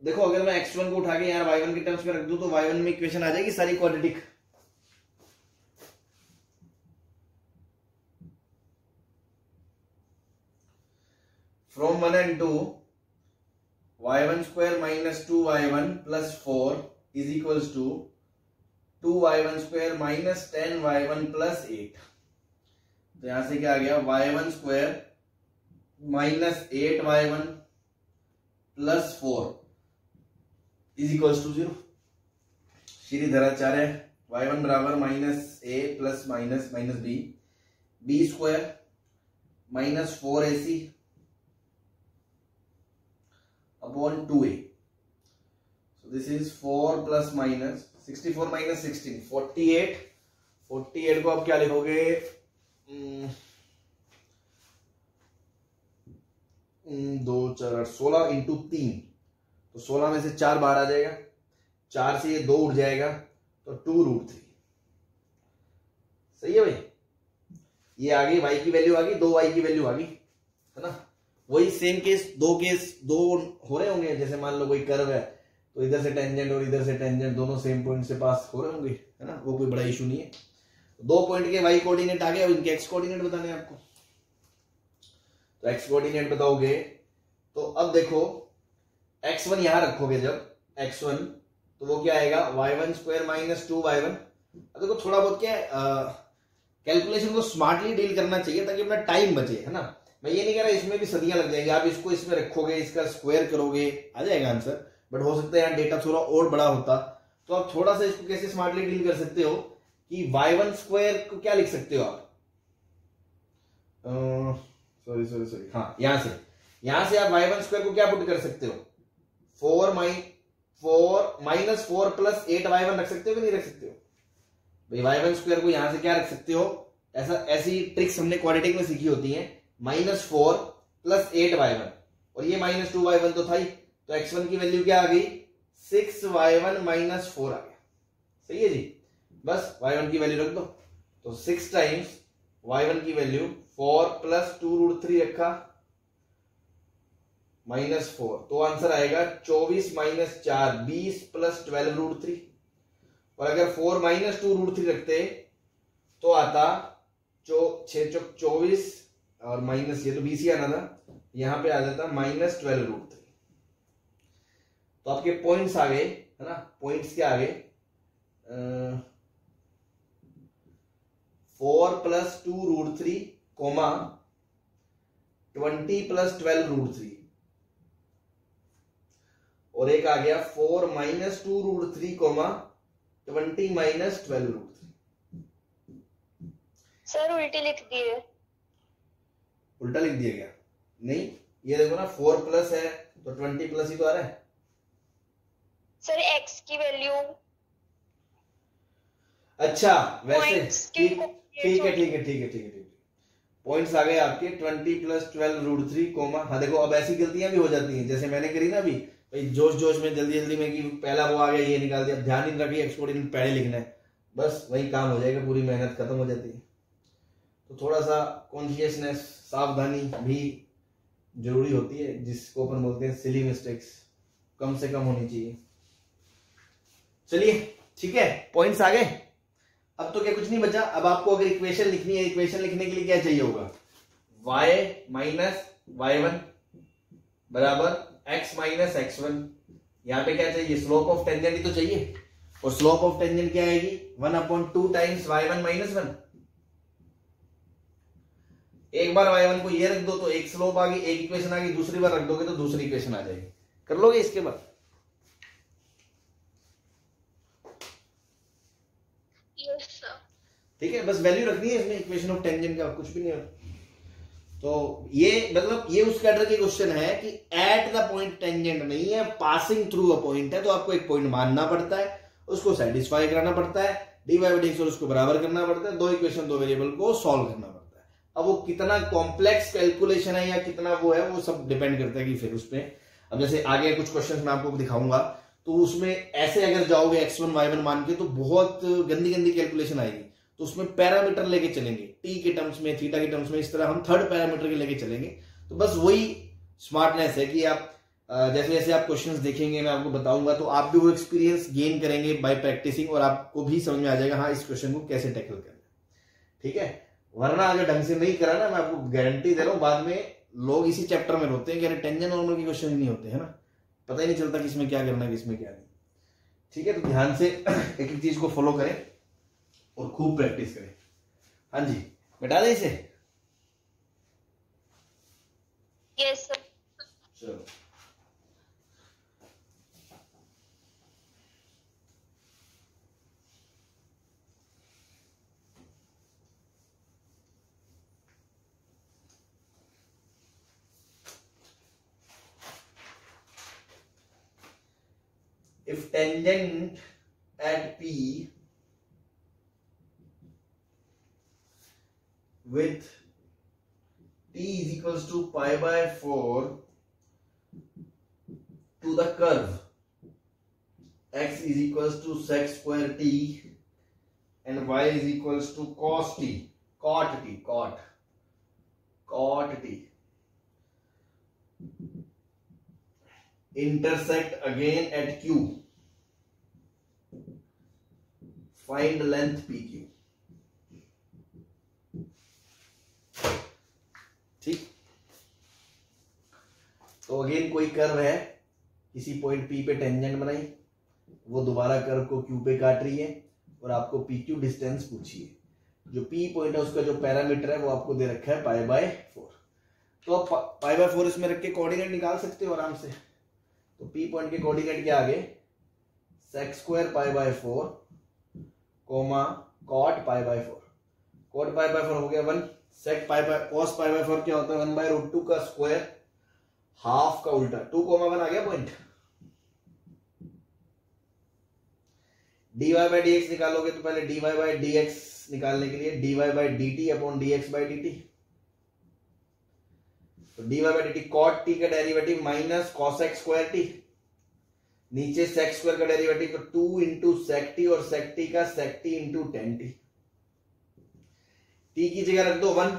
देखो अगर मैं x1 को उठा के यहाँ y1 के टर्म्स में रख दूं तो y1 में इक्वेशन आ जाएगी सारी quadratic. From 1 and 2 y1 square minus 2y1 plus 4 is equals to 2y1 square minus 10y1 plus 8। तो यहां से क्या आ गया y1 square minus 8y1 plus 4 is equals to 0। Shridharacharya y1 बराबर minus a plus minus minus b square minus 4ac upon 2a। so this is 4 plus minus 64 minus 16 48। 48 को आप क्या लिखोगे, 2 4 8 16 इंटू 3, तो 16 में से 4 बाहर आ जाएगा, 4 से ये 2 उठ जाएगा, तो 2√3। सही है भाई, ये आ गई y की वैल्यू आ गई, 2y की वैल्यू आ गई, है ना। वही सेम केस दो हो रहे होंगे, जैसे मान लो कोई कर्व है तो इधर से टेंजेंट और इधर से टेंजेंट दोनों सेम पॉइंट से पास हो रहे होंगे, है ना, वो कोई बड़ा इशू नहीं है। 2 पॉइंट के y कोऑर्डिनेट आ गए, अब इनके x कोऑर्डिनेट बताने हैं आपको। तो x कोऑर्डिनेट बताओगे तो अब देखो x1 यहां रखोगे जब x1, तो वो क्या आएगा y1 स्क्वायर माइनस 2y1। अब देखो थोड़ा बहुत क्या है, कैलकुलेशन को स्मार्टली डील करना चाहिए ताकि अपना टाइम बचे, है ना। मैं ये नहीं कह रहा इसमें भी सदियां लग जाएंगी, आप इसको इसमें रखोगे, इसका स्क्वायर करोगे, आ जाएगा आंसर, बट हो सकता है यहाँ डेटा थोड़ा और बड़ा होता, तो आप थोड़ा सा इसको कैसे स्मार्टली डील कर सकते हो कि y1 स्क्वायर को क्या लिख सकते हो आप, सॉरी हाँ, यहां से आप y1 स्क्वायर को क्या पुट कर सकते हो, 4 माइनस 4 प्लस 8y1 रख सकते हो कि नहीं रख सकते हो भाई। y1 स्क्वायर को यहां से क्या रख सकते हो, ऐसी ट्रिक्स हमने क्वाड्रेटिक में सीखी होती है, -4 प्लस 8y1, और ये -2y1 तो था ही, तो x1 की वैल्यू क्या आ गई 6y1 माइनस 4 आ गया। सही है जी, बस y1 की वैल्यू रख दो, तो 6 टाइम्स y1 की वैल्यू 4 प्लस 2√3 रखा -4, तो आंसर आएगा 24 माइनस 4 20 प्लस 12√3। और अगर 4 माइनस 2√3 रखते तो आता 6 चौक 24 और माइनस ये तो 20 ही आना था, यहां पे आ जाता -12√3। तो आपके पॉइंट्स आ गए, है ना, पॉइंट्स क्या आ गए, 4 प्लस 2√3 कोमा 20 प्लस 12√3, और एक आ गया 4 माइनस 2√3 कोमा 20 माइनस 12√3। सर उल्टी लिख दिए। उल्टा लिख दिया गया, नहीं ये देखो ना 4 प्लस है तो 20 प्लस ही तो आ रहा है सर, x की वैल्यू। अच्छा वैसे ठीक है, पॉइंट्स आ गए आपके 20 प्लस 12√3 कोमा, हाँ देखो अब ऐसी गलतियां भी हो जाती हैं जैसे मैंने करी ना अभी, भाई जोश में जल्दी में कि पहला वो आ गया ये निकाल दिया, ध्यान नहीं रखिए एक्स कोऑर्डिनेट पहले लिखना है, बस वही काम हो जाएगा, पूरी मेहनत खत्म हो जाती है। तो थोड़ा सा कॉन्शियसनेस, सावधानी भी जरूरी होती है, जिसको अपन बोलते हैं सिली मिस्टेक्स, कम से कम होनी चाहिए। चलिए ठीक है, पॉइंट्स आ गए। अब तो क्या कुछ नहीं बचा, अब आपको अगर इक्वेशन लिखनी है, इक्वेशन लिखने के लिए क्या चाहिए होगा, y माइनस y1 बराबर x माइनस x1 यहाँ पे क्या चाहिए, स्लोप ऑफ टेंजेंट ही तो चाहिए, और स्लोप ऑफ टेंजेंट क्या आएगी 1/2 टाइम्स y1 - 1। एक बार y1 को ये रख दो तो एक स्लोप आ गई, एक इक्वेशन आ गई, दूसरी बार रख दोगे तो दूसरी इक्वेशन आ जाएगी। कर लोगे इसके बाद? Yes sir. ठीक है, बस वैल्यू रखनी है इसमें इक्वेशन ऑफ टेंजेंट का, कुछ भी नहीं होता। तो ये मतलब ये उस कैडर के क्वेश्चन है कि एट द पॉइंट टेंजेंट नहीं है, पासिंग थ्रू अ पॉइंट है, तो आपको एक पॉइंट मानना पड़ता है, उसको सेटिस्फाई कराना पड़ता है, dy/dx और उसको बराबर करना पड़ता है, दो इक्वेशन दो वेरिएबल को सॉल्व करना पड़ता है। अब वो कितना कॉम्प्लेक्स कैलकुलेशन है या कितना वो है, वो सब डिपेंड करता है कि फिर उसमें, अब जैसे आगे कुछ क्वेश्चन मैं आपको दिखाऊंगा, तो उसमें ऐसे अगर जाओगे x1 y1 मान के तो बहुत गंदी गंदी कैलकुलेशन आएगी, तो उसमें पैरामीटर लेके चलेंगे, टी के टर्म्स में, थीटा के टर्म्स में, इस तरह हम थर्ड पैरामीटर के लेके चलेंगे। तो बस वही स्मार्टनेस है कि आप जैसे जैसे आप क्वेश्चंस देखेंगे, मैं आपको बताऊंगा, तो आप भी वो एक्सपीरियंस गेन करेंगे बाय प्रैक्टिसिंग, और आपको भी समझ में आ जाएगा हाँ इस क्वेश्चन को कैसे टैकल करना है। ठीक है, वरना अगर ढंग से नहीं करा ना, मैं आपको गारंटी दे रहा हूं, बाद में लोग इसी चैप्टर में रोते हैं कि अरे टेंजेंट नॉर्मल के क्वेश्चन नहीं होते, है ना, पता ही नहीं चलता किसमें क्या करना है किसमें क्या नहीं। ठीक है, तो ध्यान से एक एक चीज को फॉलो करें और खूब प्रैक्टिस करें। हाँ जी, बैठा दे इसे। Yes sir. चलो, if tangent at P with T is equals to pi/4 to the curve x is equals to sec square t and y is equals to cos t, cot t intersect again at Q, find length PQ। ठीक, तो again कोई curve है, किसी point P पे tangent बनाई, वो दोबारा curve को Q पे काट रही है और आपको PQ डिस्टेंस पूछिए। जो P पॉइंट है उसका जो पैरामीटर है वो आपको दे रखा है pi/4। तो आप pi/4 इसमें रख के कोऑर्डिनेट निकाल सकते हो आराम से। तो P पॉइंट के कोऑर्डिनेट क्या आ गए, sec square pi/4 comma cot pi/4। cot pi/4 हो गया 1, sec cos pi/4 क्या होता है 1/√2 का स्क्वायर, हाफ का उल्टा, 2,1 आ गया पॉइंट। dy/dx निकालोगे तो पहले dy/dx निकालने के लिए dy/dt/dx/dt, तो dy/dt cot t का derivative minus cosec square t, नीचे sec स्क्वायर का डेरिवेटिव तो 2 इंटू sec t और sec t का sec t into tan t। t की जगह रख दो 1,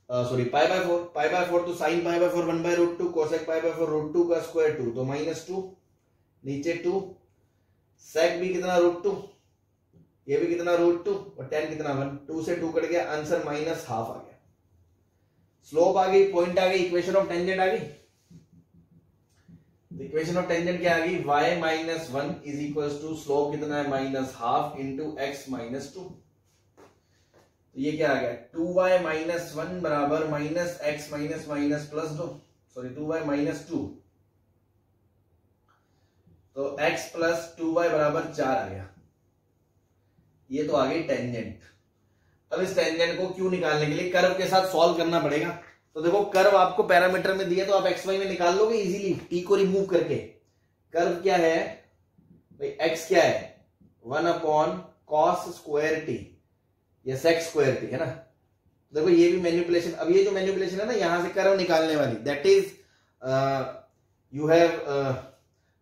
सॉरी pi/4 तो sin pi/4 1/√2 cosec pi/4 √2 का स्क्वायर 2 तो -2, नीचे 2, sec भी कितना √2, ये भी कितना √2 और tan कितना 1, 2 से 2 कट गया, आंसर -½ आ गया। स्लोप आ गई, पॉइंट आ गई, इक्वेशन ऑफ टेंजेंट आ गई। इक्वेशन ऑफ टेंजेंट क्या आ गई, y-1 is equals to slope कितना है -½ इंटू x -2। तो ये क्या आ गया 2y-1 बराबर -x +2, सॉरी 2y-2, तो x + 2y बराबर 4 आ गया। ये तो आ गई टेंजेंट। अब इस टेंजेंट को क्यों निकालने के लिए कर्व के साथ सॉल्व करना पड़ेगा। तो देखो कर्व आपको पैरामीटर में दिया तो आप xy में निकाल लोगे इजीली, t को रिमूव करके। कर्व क्या है भाई, x क्या है 1/cos स्क्वायर t या sec स्क्वायर t है ना। देखो ये भी मैनिपुलेशन, अब ये जो मैनिपुलेशन है ना यहां से कर्व निकालने वाली, that is you have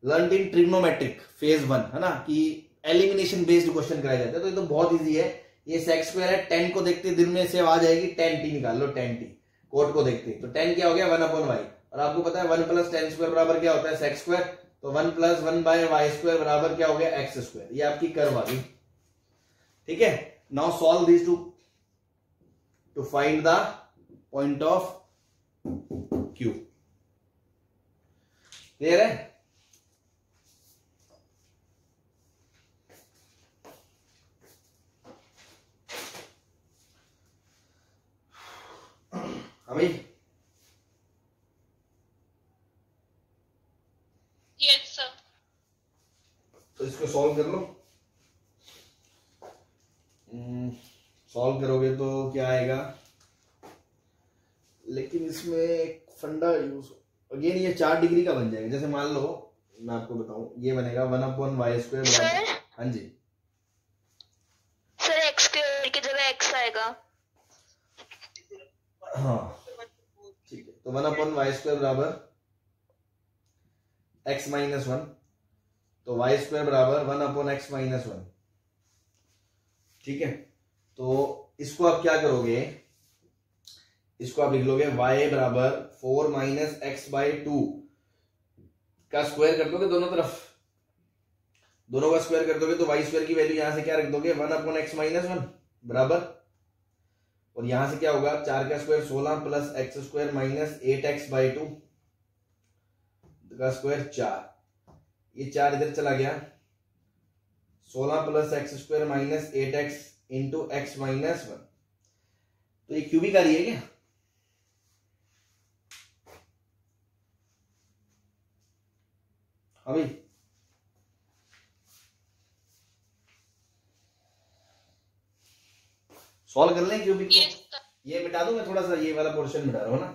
learned in trigonometric phase 1 है ना, कि एलिमिनेशन बेस्ड क्वेश्चन कराए जाते हैं। तो ये तो बहुत इजी है, ये sec स्क्वायर है, tan को देखते दिन में से आ जाएगी tan t, निकाल लो tan t, कोट को देखते तो tan क्या हो गया 1/y, और आपको पता है 1 + tan स्क्वायर बराबर क्या होता है sec स्क्वायर, तो 1 + 1/y² बराबर क्या हो गया x²। ये आपकी कर्व आ गई। ठीक है, now solve this to find the point of Q। Clear है। भाई यस सर। तो इसको सॉल्व कर लो। सॉल्व करोगे तो क्या आएगा, लेकिन इसमें एक फंडा यूज, अगेन ये 4 डिग्री का बन जाएगा। जैसे मान लो मैं आपको बताऊं, ये बनेगा 1/y² सर हाँ जी सर एक्स स्क्वायर की जगह एक्स आएगा। हाँ ठीक है, तो 1/y² बराबर x माइनस 1, तो y² बराबर 1/x-1। ठीक है, तो इसको आप क्या करोगे, इसको आप लिख लोगे y बराबर 4 माइनस x/2 का स्क्वायर कर दोगे, दोनों तरफ दोनों का स्क्वायर कर दोगे तो y² की वैल्यू यहां से क्या रख दोगे 1/x-1 बराबर, और यहां से क्या होगा 4 का square 16 plus x² minus 8x/2 का स्क्वायर 4, ये 4 इधर चला गया, 16 plus x² minus 8x into x-1, तो ये क्यूबिक आ रही है क्या? अभी सॉल्व कर लें क्यूबिक यस को। सर। ये मिटा दूं मैं, थोड़ा सा ये वाला पोर्शन मिटा रहा हूं ना।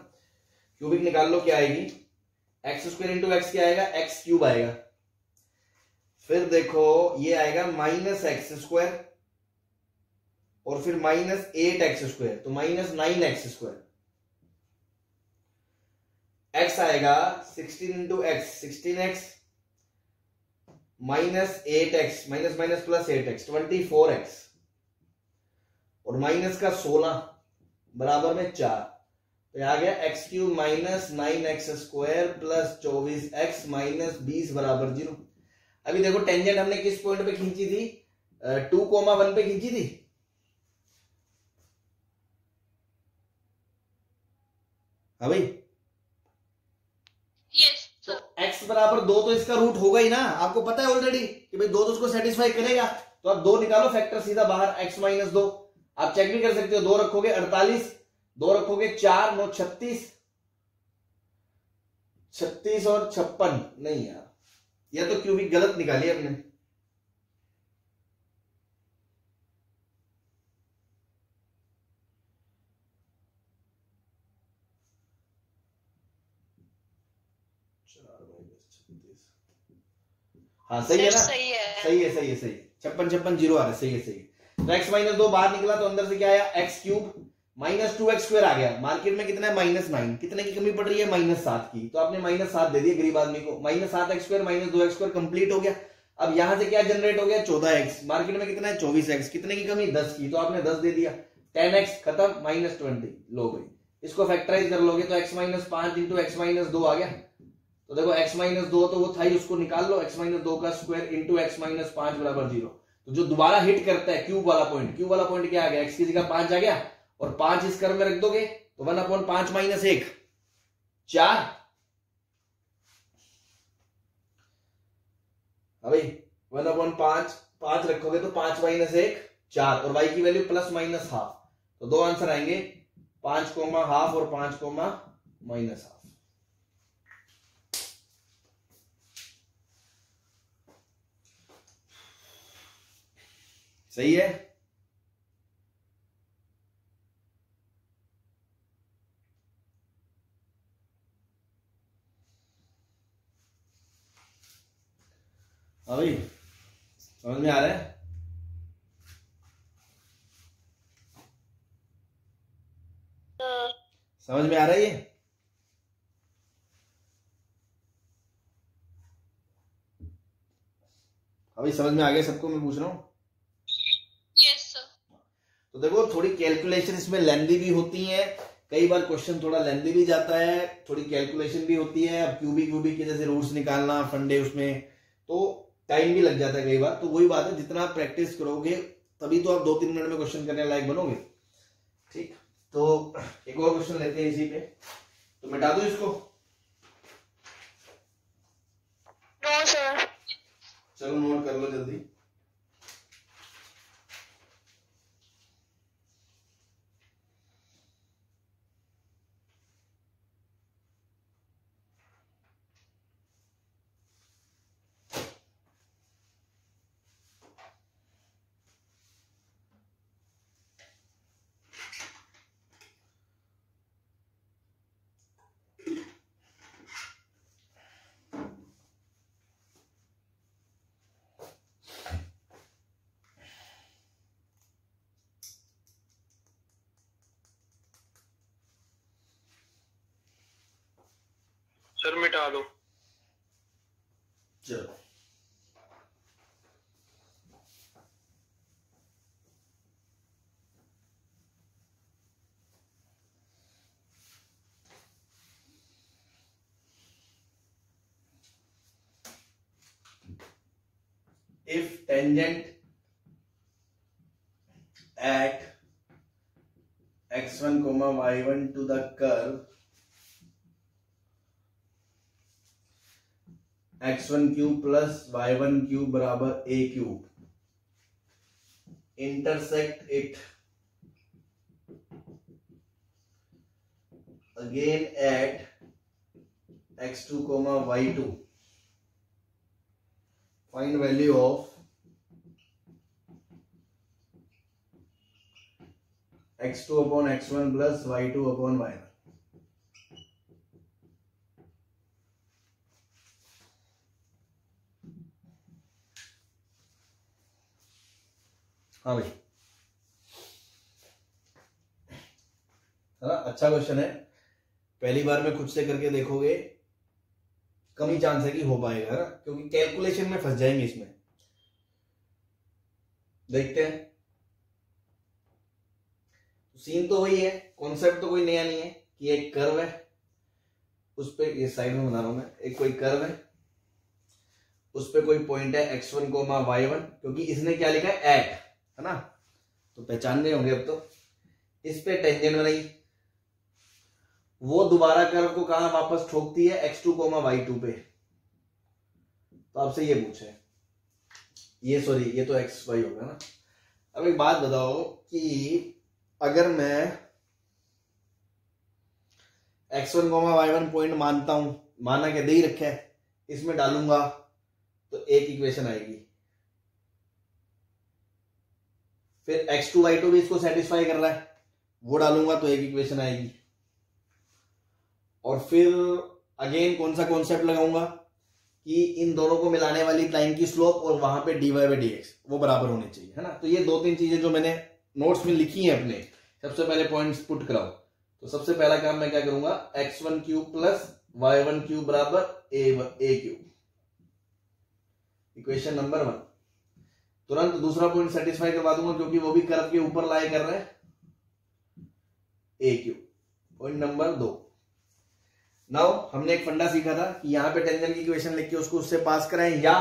क्यूबिक निकाल लो, क्या आएगी x² इंटू एक्स क्या आएगा x³ आएगा, फिर देखो ये आएगा माइनस x² और फिर माइनस 8x², तो माइनस 9x², x आएगा 16 into x 16x minus 8x minus minus plus 8x 24x, और माइनस का 16 बराबर में 4, तो आ गया x³ minus 9x² plus 24x minus 20 बराबर 0। अभी देखो टेंजेंट हमने किस पॉइंट पे खींची थी, 2,1 पे खींची थी। हाँ भाई, यस तो सर। x बराबर 2 तो इसका रूट होगा ही ना, आपको पता है ऑलरेडी कि भाई 2 तो उसको सेटिस्फाई करेगा, तो आप 2 निकालो फैक्टर सीधा बाहर, x माइनस 2, आप चेक भी कर सकते हो, 2 रखोगे 48, 2 रखोगे 4, 9 36, 36 और 56, नहीं यार यह तो क्यूबिक गलत निकाली हमने। हाँ सही है ना, सही है। सही है सही है सही है, 56 0 आ रहा है, सही है सही है। तो x माइनस 2 बाहर निकला, तो अंदर से क्या आया x³ माइनस 2x² आ गया, मार्केट में कितना है -9, कितने की कमी पड़ रही है -7 की, तो आपने -7 दे दिया गरीब आदमी को, -7x² माइनस 2x² कंप्लीट हो गया। अब यहां से क्या जनरेट हो गया 14x, मार्केट में कितना है 24x, कितने की कमी 10 की, तो आपने 10 दे दिया, 10x खत्म -20 लो भाई, इसको फैक्टराइज कर लोगे तो x minus 5 into x minus 2 आ गया, तो देखो x माइनस 2 तो वो था ही, उसको निकाल लो, x माइनस 2 का स्क्वायर इंटू x माइनस 5 बराबर 0। तो जो दोबारा हिट करता है क्यूब वाला पॉइंट, क्यूब वाला पॉइंट क्या आ गया, x की जगह 5 आ गया, और 5 इस कर्व में रख दोगे तो 1/5 माइनस 1 4, अभी 1/5 5 रखोगे तो 5 माइनस 1 4, और y की वैल्यू प्लस माइनस हाफ, तो दो आंसर आएंगे 5 हाफ और 5 माइनस हाफ। सही है, अभी समझ में आ रहा है? समझ में आ रहा है ये? अभी समझ में आ गया सबको, मैं पूछ रहा हूं। Yes sir. तो देखो थोड़ी कैलकुलेशन इसमें लेंदी भी होती है, कई बार क्वेश्चन थोड़ा लेंदी भी जाता है, थोड़ी कैलकुलेशन भी होती है। अब क्यूबिक के जैसे रूट्स निकालना फंडे, उसमें तो टाइम भी लग जाता है कई बार। तो वही बात है, जितना आप प्रैक्टिस करोगे तभी तो आप 2-3 मिनट में क्वेश्चन करने लायक बनोगे। ठीक, तो एक और क्वेश्चन लेते हैं इसी पे, तो मिटा दो इसको। No sir. चलो नोट कर लो जल्दी। सर मिटा दो। चलो if tangent at x1 comma y1 to the curve x1 cube plus y1 cube बराबर a cube intersect it again at x2 comma y2, find value of x2 upon x1 plus y2 upon y1। हाँ भाई, है ना, अच्छा question है। पहली बार में खुद से करके देखोगे कम ही चांस है कि हो पाएगा, है ना, क्योंकि कैलकुलेशन में फंस जाएंगे इसमें। देखते हैं, सीन तो वही है, कॉन्सेप्ट तो कोई नया नहीं है कि एक कर्व है, उस पे ये साइड में बना रहा हूं मैं, एक कोई कर्व है, उस पे कोई पॉइंट है x1 कोमा y1, क्योंकि इसने क्या लिखा है एट, है ना, तो पहचान रहे होंगे अब तो। इस पे टेंजेंट बनाई, वो दोबारा कर्व को कहां वापस ठोकती है x2 कोमा y2 पे। तो आपसे ये पूछे, ये सॉरी ये तो xy होगा ना। अब एक बात बताओ कि अगर मैं x1 कोमा y1 पॉइंट मानता हूं, माना के दे ही रखा है, इसमें डालूंगा तो एक इक्वेशन आएगी, फिर x2 y2 भी इसको सेटिस्फाई कर रहा है, वो डालूंगा तो एक इक्वेशन आएगी, और फिर अगेन कौन सा कॉन्सेप्ट लगाऊंगा कि इन दोनों को मिलाने वाली लाइन की स्लोप और वहां पे dy बाई dx वो बराबर होनी चाहिए, है ना। तो ये दो तीन चीजें जो मैंने नोट्स में लिखी है अपने, सबसे पहले पॉइंट्स पुट कराओ। तो सबसे पहला काम मैं क्या करूंगा, x1 cube plus y1 cube बराबर a क्यूब, इक्वेशन नंबर 1। तुरंत दूसरा पॉइंट सेटिस्फाई करवा दूंगा क्योंकि वो भी कर्व के ऊपर लाई कर रहा है, a cube. Point number 2, now हमने एक फंडा सीखा था कि यहां पे टेंजेंट की इक्वेशन लिख के उसको उससे पास कराएं, या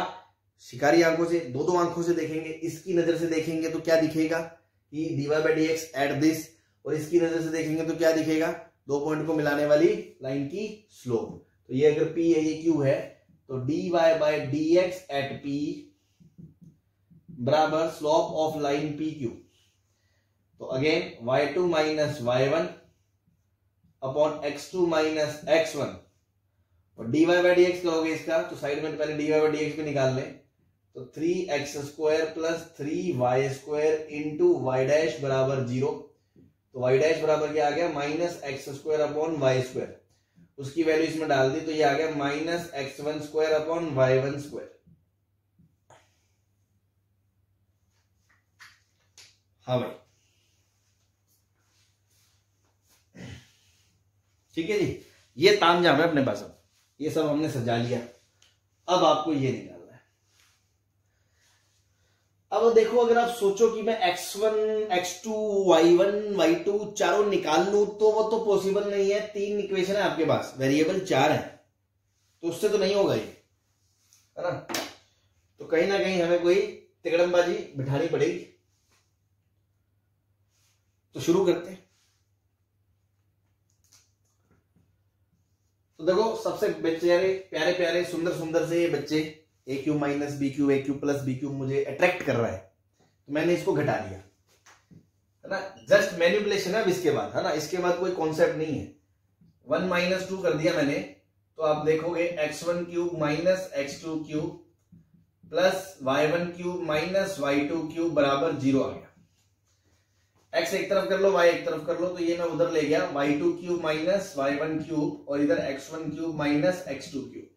शिकारी आंखों से, दो आंखों से देखेंगे, इसकी नजर से देखेंगे तो क्या दिखेगा कि dy by dx at this, और इसकी नजर से देखेंगे तो क्या दिखेगा, दो पॉइंट को मिलाने वाली लाइन की स्लोप। तो ये अगर p है, ये q है, तो dy by dx at p बराबर स्लोप ऑफ लाइन pq। तो again y2 minus y1 upon x2 minus x1, और dy बाई dx करोगे इसका तो साइड में पहले dy बाई dx भी निकाल लें, तो 3x square plus 3y square into y dash बराबर 0। तो y डैश बराबर क्या आ गया, minus X square upon Y square, उसकी वैल्यू इसमें डाल दी तो ये आ गया minus x1 square upon y1 square. हाँ भाई, ठीक है जी, ये तामझाम है अपने पास। अब ये सब हमने सजा लिया, अब आपको ये निकालना है। अब देखो, अगर आप सोचो कि मैं x1 x2 y1 y2 चारों निकाल लूं तो वो तो पॉसिबल नहीं है। 3 इक्वेशन है आपके पास, वेरिएबल 4 है, तो उससे तो नहीं होगा ये, है ना। तो कहीं ना कहीं हमें कोई तिकड़मबाजी बिठानी पड़ेगी। तो शुरू करते हैं। तो देखो, सबसे बेचारे प्यारे प्यारे सुंदर सुंदर से ये बच्चे ए क्यूब माइनस बी क्यूब ए क्यूब प्लस बी क्यूब मुझे अट्रैक्ट कर रहा है, तो मैंने इसको घटा दिया, है ना। जस्ट मैनिपुलेशन है अब इसके बाद, है ना, इसके बाद कोई कॉन्सेप्ट नहीं है। 1 माइनस 2 कर दिया मैंने, तो आप देखोगे x1 cube minus x2 cube plus y1 cube minus y2 cube बराबर 0 आ गया। x एक तरफ कर लो, y एक तरफ कर लो, तो ये मैं उधर ले गया y2 cube minus y1 cube, और इधर x1 cube minus x2 cube.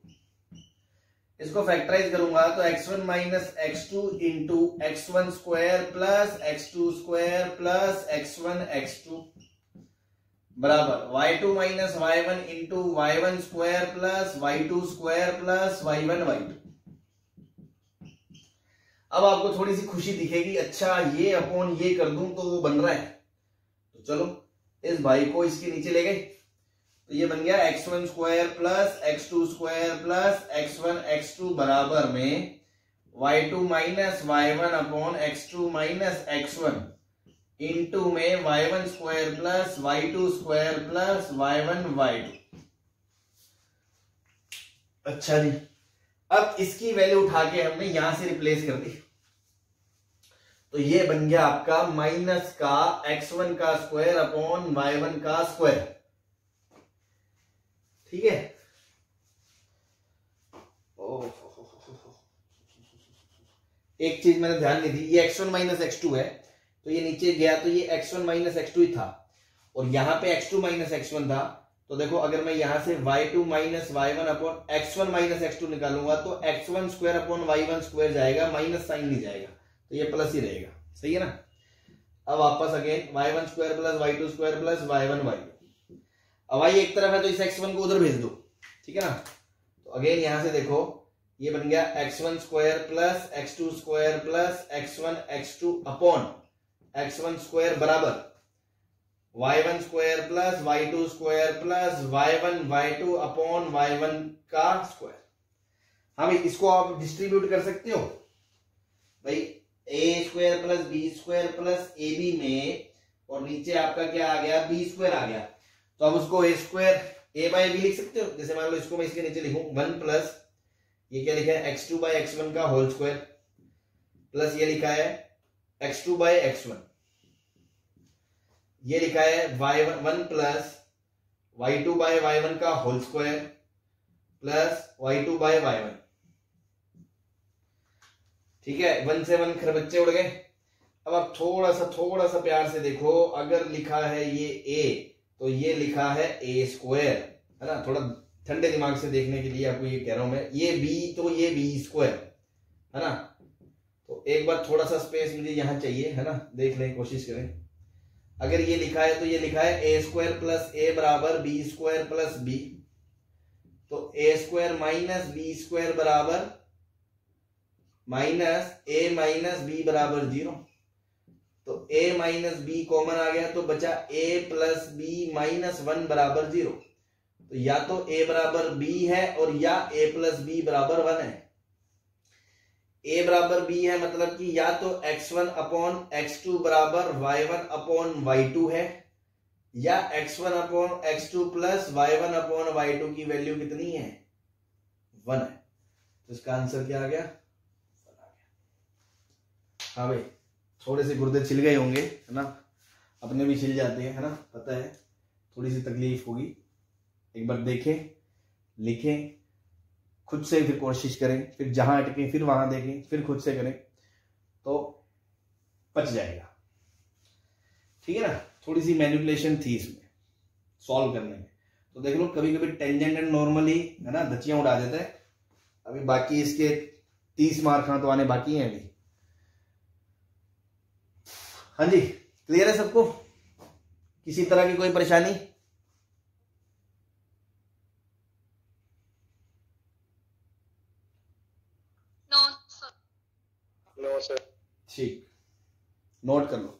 इसको फैक्टराइज करूंगा तो x1 minus x2 into x1 square plus x2 square plus x1 x2 बराबर y2 minus y1 into y1 square plus y2 square plus y1 y2। अब आपको थोड़ी सी खुशी दिखेगी, अच्छा ये अपॉन ये कर दूं तो वो बन रहा है, तो चलो इस भाई को इसके नीचे ले गए, तो ये बन गया x1 square plus x2 square plus x1 x2 बराबर में y2 minus y1 upon x2 minus x1 into में y1 square plus y2 square plus y1 y2। अच्छा जी, अब इसकी वैल्यू उठा के हमने यहां से रिप्लेस कर दी, तो ये बन गया आपका माइनस का x1 का स्क्वायर अपॉन y1 का स्क्वायर। ठीक है, एक चीज मैंने ध्यान नहीं दी, ये x1 माइनस x2 है, तो ये नीचे गया तो ये x1 माइनस x2 ही था, और यहां पे x2 माइनस x1 था, तो देखो अगर मैं यहां से y2 minus y1 upon x1 minus x2 निकालूंगा तो x1 square upon y1 square जाएगा, माइनस साइन नहीं जाएगा, तो ये प्लस ही रहेगा। सही है ना। अब वापस again y1 square plus y2 square plus y1 y2। अब y एक तरफ है तो इस x1 को उधर भेज दो, ठीक है ना। तो अगेन यहां से देखो ये बन गया x1 square plus x2 square plus x1 x2 upon x1 square बराबर y1 square plus y2 square plus y1 y2 upon y1 का स्क्वायर। हाँ भाई, इसको आप डिस्ट्रीब्यूट कर सकते हो भाई, a square plus B square plus A B में, और नीचे आपका क्या आ गया, बी स्क्वायर आ गया, तो अब उसको a square a by B लिख सकते हो। जैसे मान लो इसको मैं इसके नीचे लिखूं 1 प्लस ये क्या लिखा है x2 बाय x1 का होल स्क्वायर प्लस ये लिखा है x2 बाय x1, ये लिखा है y1 plus y2 bye y1 का whole square plus y2 bye y1। ठीक है, 1 से 1 खरबच्चे उड़ गए। अब आप थोड़ा सा प्यार से देखो, अगर लिखा है ये a तो ये लिखा है a स्क्वायर, है ना। थोड़ा ठंडे दिमाग से देखने के लिए आपको ये कह रहा हूं मैं, ये b तो ये b स्क्वायर, है ना। तो एक बार थोड़ा सा स्पेस मुझे यहां चाहिए, है ना, देख लें, कोशिश करें। अगर ये लिखा है तो ये लिखा है a स्क्वायर प्लस a बराबर b स्क्वायर प्लस b, तो a square minus b square बराबर माइनस a माइनस b बराबर 0, तो a माइनस b कॉमन आ गया तो बचा a प्लस b माइनस 1 बराबर 0। तो या तो a बराबर b है और या a प्लस b बराबर 1 है। a बराबर b है मतलब कि या तो x1 अपॉन x2 बराबर y1 अपॉन y2 है, या x1 upon x2 plus y1 upon y2 की वैल्यू कितनी है, 1 है। तो इसका आंसर क्या आ गया, 1 आ गया। हाँ भाई, थोड़े से गुर्दे छिल गए होंगे, है ना, अपने भी छिल जाते हैं, है ना, पता है, थोड़ी सी तकलीफ होगी। एक बार देखें, लिखें, खुद से फिर कोशिश करें, फिर जहां अटके फिर वहां देखें, फिर खुद से करें तो पच जाएगा। ठीक है ना। थोड़ी सी मैनिपुलेशन थी इसमें सॉल्व करने में, तो देख लो कभी कभी टेंजेंट एंड नॉर्मली, है ना, धच्चियां उड़ा देता है। अभी बाकी इसके 30 मार्क तो आने बाकी हैं अभी। हाँ जी, क्लियर है सबको, किसी तरह की कोई परेशानी? No sir. ठीक, नोट कर लो।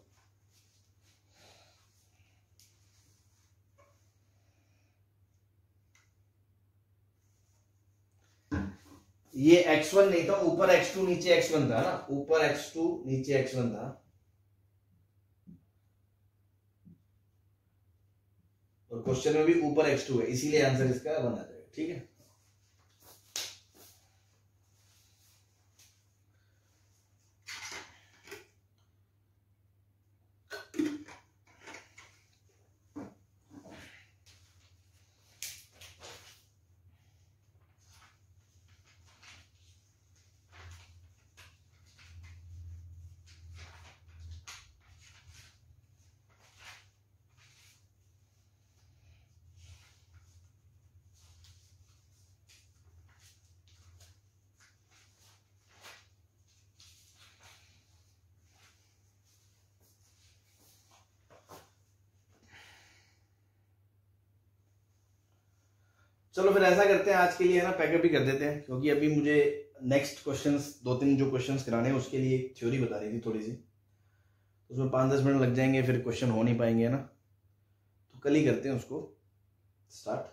ये x1 नहीं था, ऊपर x2 नीचे x1 था ना, ऊपर x2 नीचे x1 था, और क्वेश्चन में भी ऊपर x2 है, इसीलिए आंसर इसका 1 आ जाएगा। ठीक है, चलो फिर ऐसा करते हैं, आज के लिए है ना पैकअप ही कर देते हैं, क्योंकि अभी मुझे नेक्स्ट क्वेश्चंस 2-3 जो क्वेश्चंस कराने हैं उसके लिए थ्योरी बता रही थी थोड़ी सी, उसमें 5-10 मिनट लग जाएंगे, फिर क्वेश्चन हो नहीं पाएंगे, है ना। तो कल ही करते हैं उसको स्टार्ट।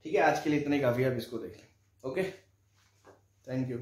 ठीक है, आज के लिए इतना ही काफ़ी है, आप इसको देख लें। Okay, thank you.